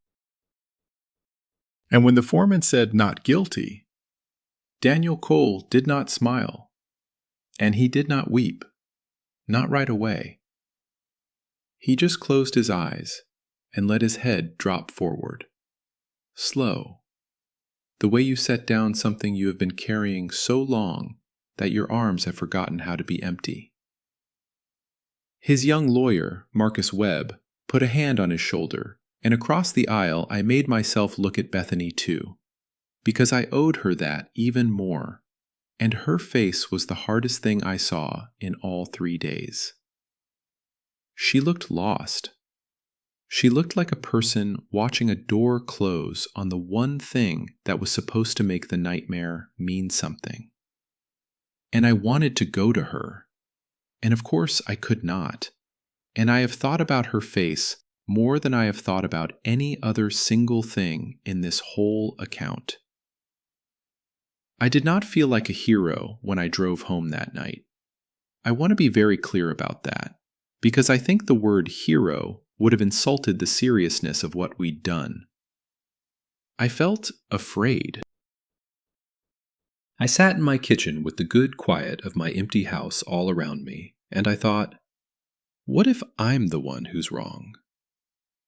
And when the foreman said not guilty, Daniel Cole did not smile, and he did not weep, not right away. He just closed his eyes and let his head drop forward. Slow, the way you set down something you have been carrying so long that your arms have forgotten how to be empty. His young lawyer, Marcus Webb, put a hand on his shoulder, and across the aisle I made myself look at Bethany too, because I owed her that even more, and her face was the hardest thing I saw in all 3 days. She looked lost. She looked like a person watching a door close on the one thing that was supposed to make the nightmare mean something. And I wanted to go to her, and of course I could not, and I have thought about her face more than I have thought about any other single thing in this whole account. I did not feel like a hero when I drove home that night. I want to be very clear about that, because I think the word hero would have insulted the seriousness of what we'd done. I felt afraid. I sat in my kitchen with the good quiet of my empty house all around me, and I thought, what if I'm the one who's wrong?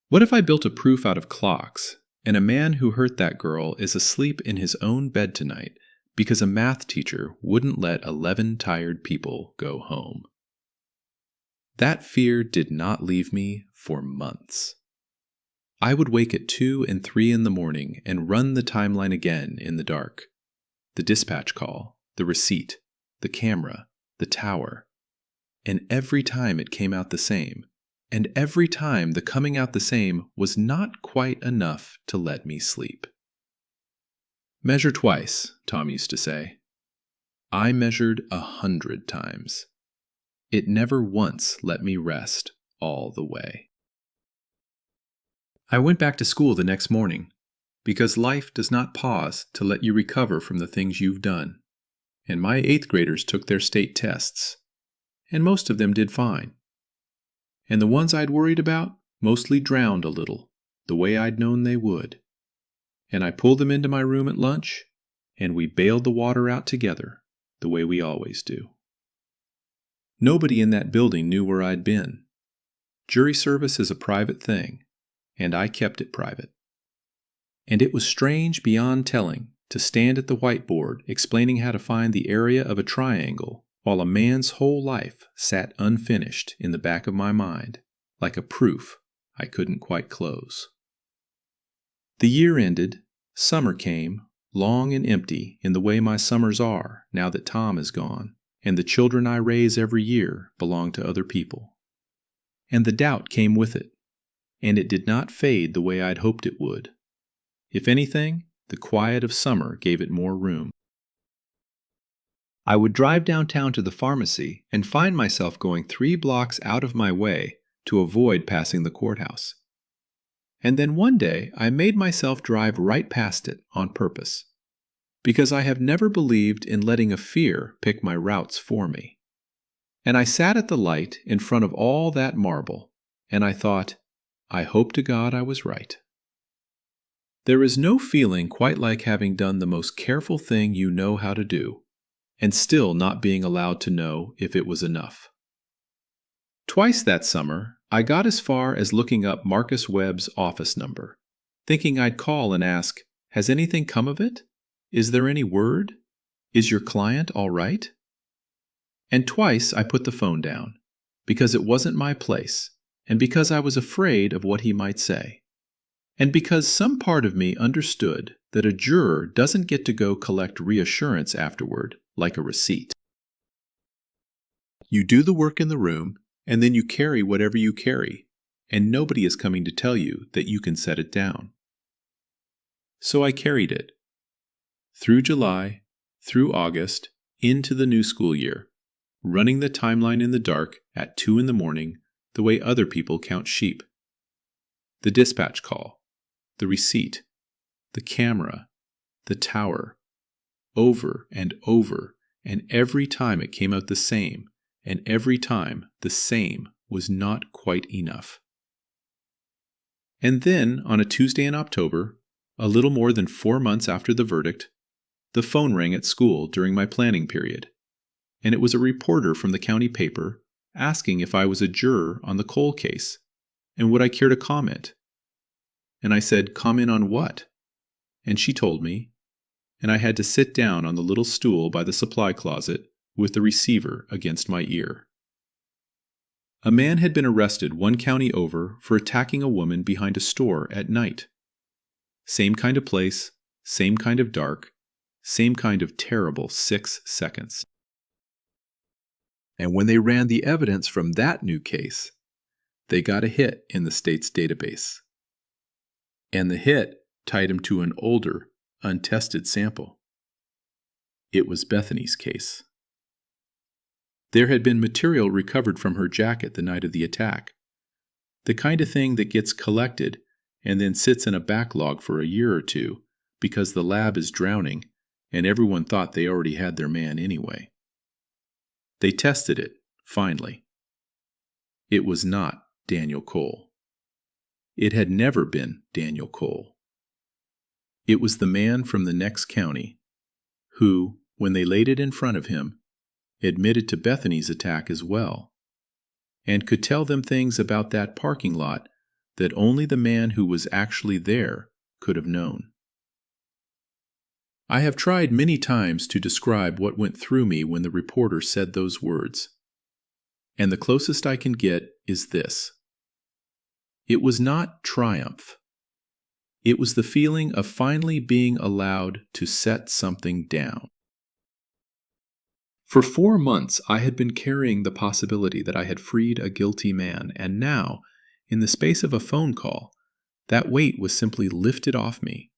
What if I built a proof out of clocks, and a man who hurt that girl is asleep in his own bed tonight because a math teacher wouldn't let 11 tired people go home? That fear did not leave me for months. I would wake at 2 and 3 in the morning and run the timeline again in the dark. The dispatch call, the receipt, the camera, the tower. And every time it came out the same. And every time the coming out the same was not quite enough to let me sleep. Measure twice, Tom used to say. I measured 100 times. It never once let me rest all the way. I went back to school the next morning, because life does not pause to let you recover from the things you've done. And my 8th graders took their state tests, and most of them did fine. And the ones I'd worried about mostly drowned a little, the way I'd known they would. And I pulled them into my room at lunch, and we bailed the water out together, the way we always do. Nobody in that building knew where I'd been. Jury service is a private thing, and I kept it private. And it was strange beyond telling to stand at the whiteboard explaining how to find the area of a triangle while a man's whole life sat unfinished in the back of my mind, like a proof I couldn't quite close. The year ended, summer came, long and empty in the way my summers are now that Tom is gone, and the children I raise every year belong to other people. And the doubt came with it, and it did not fade the way I'd hoped it would. If anything, the quiet of summer gave it more room. I would drive downtown to the pharmacy and find myself going 3 blocks out of my way to avoid passing the courthouse. And then one day I made myself drive right past it on purpose, because I have never believed in letting a fear pick my routes for me. And I sat at the light in front of all that marble, and I thought, I hope to God I was right. There is no feeling quite like having done the most careful thing you know how to do, and still not being allowed to know if it was enough. Twice that summer, I got as far as looking up Marcus Webb's office number, thinking I'd call and ask, has anything come of it? Is there any word? Is your client all right? And twice I put the phone down, because it wasn't my place, and because I was afraid of what he might say. And because some part of me understood that a juror doesn't get to go collect reassurance afterward like a receipt. You do the work in the room, and then you carry whatever you carry, and nobody is coming to tell you that you can set it down. So I carried it. Through July, through August, into the new school year, running the timeline in the dark at 2 in the morning the way other people count sheep. The dispatch call, the receipt, the camera, the tower, over and over, and every time it came out the same, and every time the same was not quite enough. And then, on a Tuesday in October, a little more than 4 months after the verdict, the phone rang at school during my planning period, and it was a reporter from the county paper asking if I was a juror on the Cole case, and would I care to comment. And I said, comment on what? And she told me, and I had to sit down on the little stool by the supply closet with the receiver against my ear. A man had been arrested 1 county over for attacking a woman behind a store at night. Same kind of place, same kind of dark, same kind of terrible 6 seconds. And when they ran the evidence from that new case, they got a hit in the state's database. And the hit tied him to an older, untested sample. It was Bethany's case. There had been material recovered from her jacket the night of the attack, the kind of thing that gets collected and then sits in a backlog for a year or two because the lab is drowning and everyone thought they already had their man anyway. They tested it, finally. It was not Daniel Cole. It had never been Daniel Cole. It was the man from the next county, who, when they laid it in front of him, admitted to Bethany's attack as well, and could tell them things about that parking lot that only the man who was actually there could have known. I have tried many times to describe what went through me when the reporter said those words, and the closest I can get is this. It was not triumph. It was the feeling of finally being allowed to set something down. For 4 months, I had been carrying the possibility that I had freed a guilty man, and now, in the space of a phone call, that weight was simply lifted off me,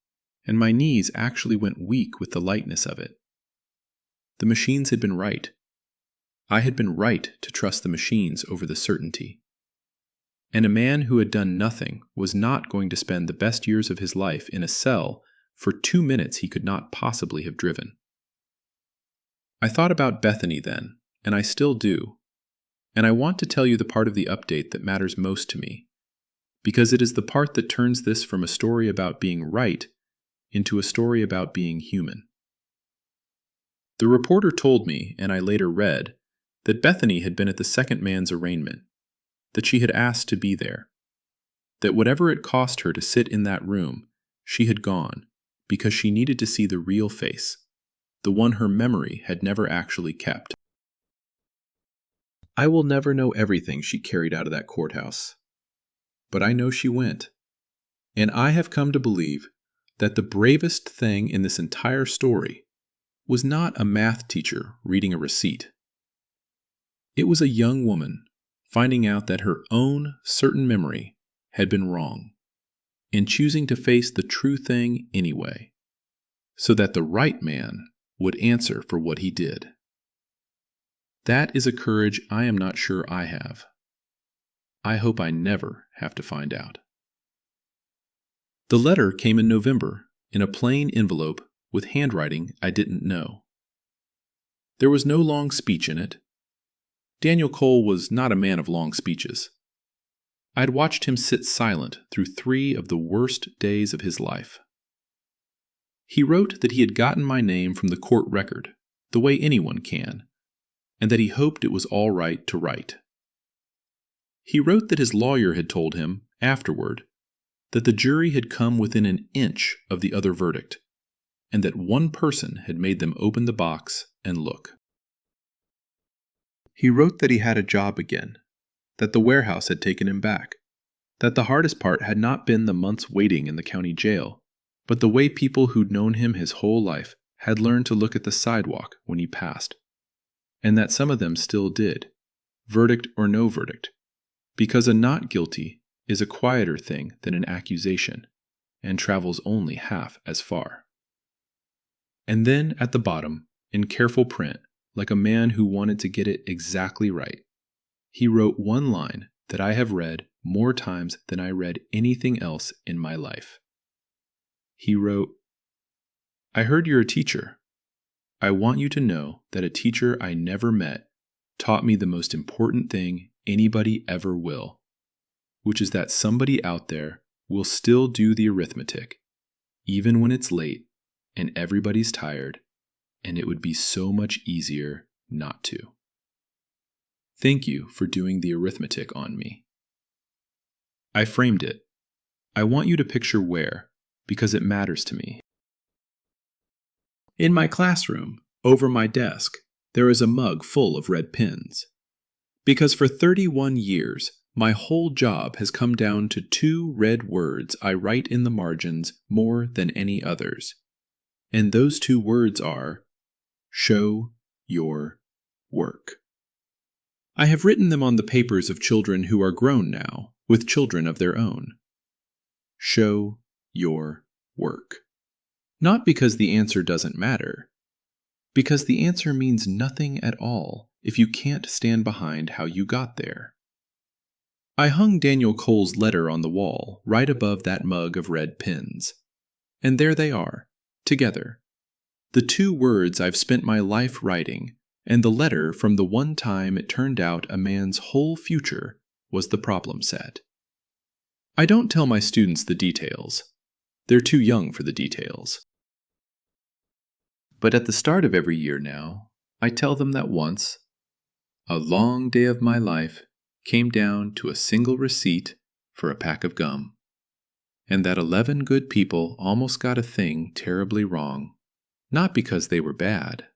and my knees actually went weak with the lightness of it. The machines had been right. I had been right to trust the machines over the certainty. And a man who had done nothing was not going to spend the best years of his life in a cell for 2 minutes he could not possibly have driven. I thought about Bethany then, and I still do. And I want to tell you the part of the update that matters most to me, because it is the part that turns this from a story about being right into a story about being human. The reporter told me, and I later read, that Bethany had been at the second man's arraignment, that she had asked to be there, that whatever it cost her to sit in that room, she had gone, because she needed to see the real face, the one her memory had never actually kept. I will never know everything she carried out of that courthouse, but I know she went, and I have come to believe that the bravest thing in this entire story was not a math teacher reading a receipt. It was a young woman finding out that her own certain memory had been wrong, and choosing to face the true thing anyway, so that the right man would answer for what he did. That is a courage I am not sure I have. I hope I never have to find out. The letter came in November in a plain envelope with handwriting I didn't know. There was no long speech in it. Daniel Cole was not a man of long speeches. I had watched him sit silent through 3 of the worst days of his life. He wrote that he had gotten my name from the court record, the way anyone can, and that he hoped it was all right to write. He wrote that his lawyer had told him, afterward, that the jury had come within an inch of the other verdict, and that one person had made them open the box and look. He wrote that he had a job again, that the warehouse had taken him back, that the hardest part had not been the months waiting in the county jail, but the way people who'd known him his whole life had learned to look at the sidewalk when he passed, and that some of them still did, verdict or no verdict, because a not guilty is a quieter thing than an accusation, and travels only half as far. And then at the bottom, in careful print, like a man who wanted to get it exactly right, he wrote one line that I have read more times than I read anything else in my life. He wrote, "I heard you're a teacher. I want you to know that a teacher I never met taught me the most important thing anybody ever will, which is that somebody out there will still do the arithmetic, even when it's late and everybody's tired, and it would be so much easier not to. Thank you for doing the arithmetic on me." I framed it. I want you to picture where, because it matters to me. In my classroom, over my desk, there is a mug full of red pens. Because for 31 years, my whole job has come down to 2 red words I write in the margins more than any others. And those 2 words are, show your work. I have written them on the papers of children who are grown now, with children of their own. Show your work. Not because the answer doesn't matter, because the answer means nothing at all if you can't stand behind how you got there. I hung Daniel Cole's letter on the wall right above that mug of red pens. And there they are, together. The 2 words I've spent my life writing, and the letter from the one time it turned out a man's whole future was the problem set. I don't tell my students the details. They're too young for the details. But at the start of every year now, I tell them that once, a long day of my life came down to a single receipt for a pack of gum, and that 11 good people almost got a thing terribly wrong, not because they were bad,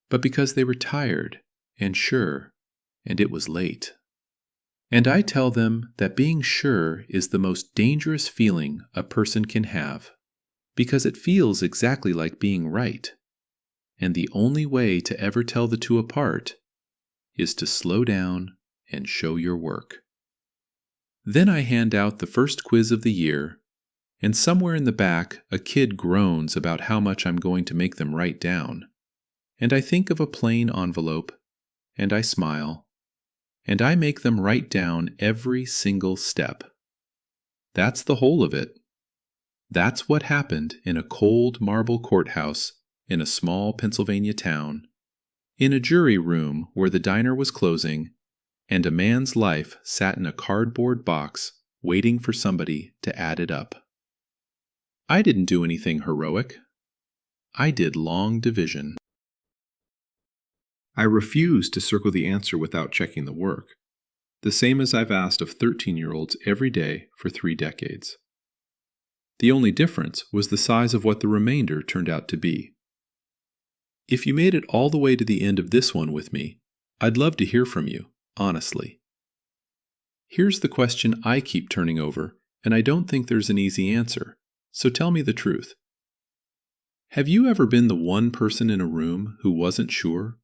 but because they were tired and sure, and it was late. And I tell them that being sure is the most dangerous feeling a person can have, because it feels exactly like being right. And the only way to ever tell the 2 apart is to slow down and show your work. Then I hand out the first quiz of the year, and somewhere in the back a kid groans about how much I'm going to make them write down. And I think of a plain envelope, and I smile, and I make them write down every single step. That's the whole of it. That's what happened in a cold marble courthouse in a small Pennsylvania town, in a jury room where the diner was closing, and a man's life sat in a cardboard box waiting for somebody to add it up. I didn't do anything heroic. I did long division. I refuse to circle the answer without checking the work, the same as I've asked of 13-year-olds every day for 3 decades. The only difference was the size of what the remainder turned out to be. If you made it all the way to the end of this one with me, I'd love to hear from you, honestly. Here's the question I keep turning over, and I don't think there's an easy answer, so tell me the truth. Have you ever been the one person in a room who wasn't sure,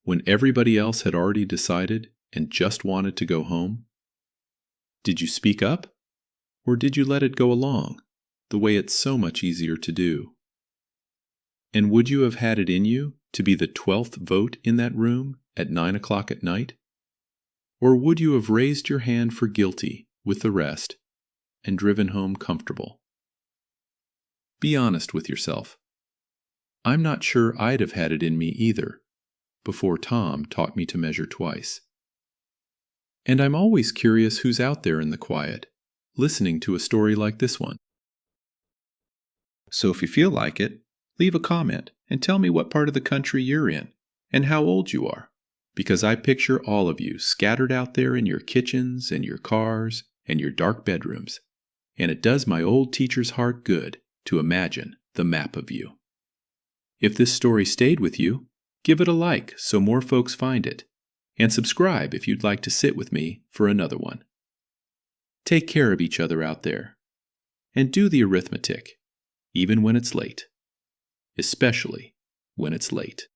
when everybody else had already decided and just wanted to go home? Did you speak up, or did you let it go along, the way it's so much easier to do? And would you have had it in you to be the 12th vote in that room at 9 o'clock at night? Or would you have raised your hand for guilty with the rest and driven home comfortable? Be honest with yourself. I'm not sure I'd have had it in me either, before Tom taught me to measure twice. And I'm always curious who's out there in the quiet, listening to a story like this one. So if you feel like it, leave a comment and tell me what part of the country you're in and how old you are, because I picture all of you scattered out there in your kitchens and your cars and your dark bedrooms, and it does my old teacher's heart good to imagine the map of you. If this story stayed with you, give it a like so more folks find it, and subscribe if you'd like to sit with me for another one. Take care of each other out there, and do the arithmetic, even when it's late, especially when it's late.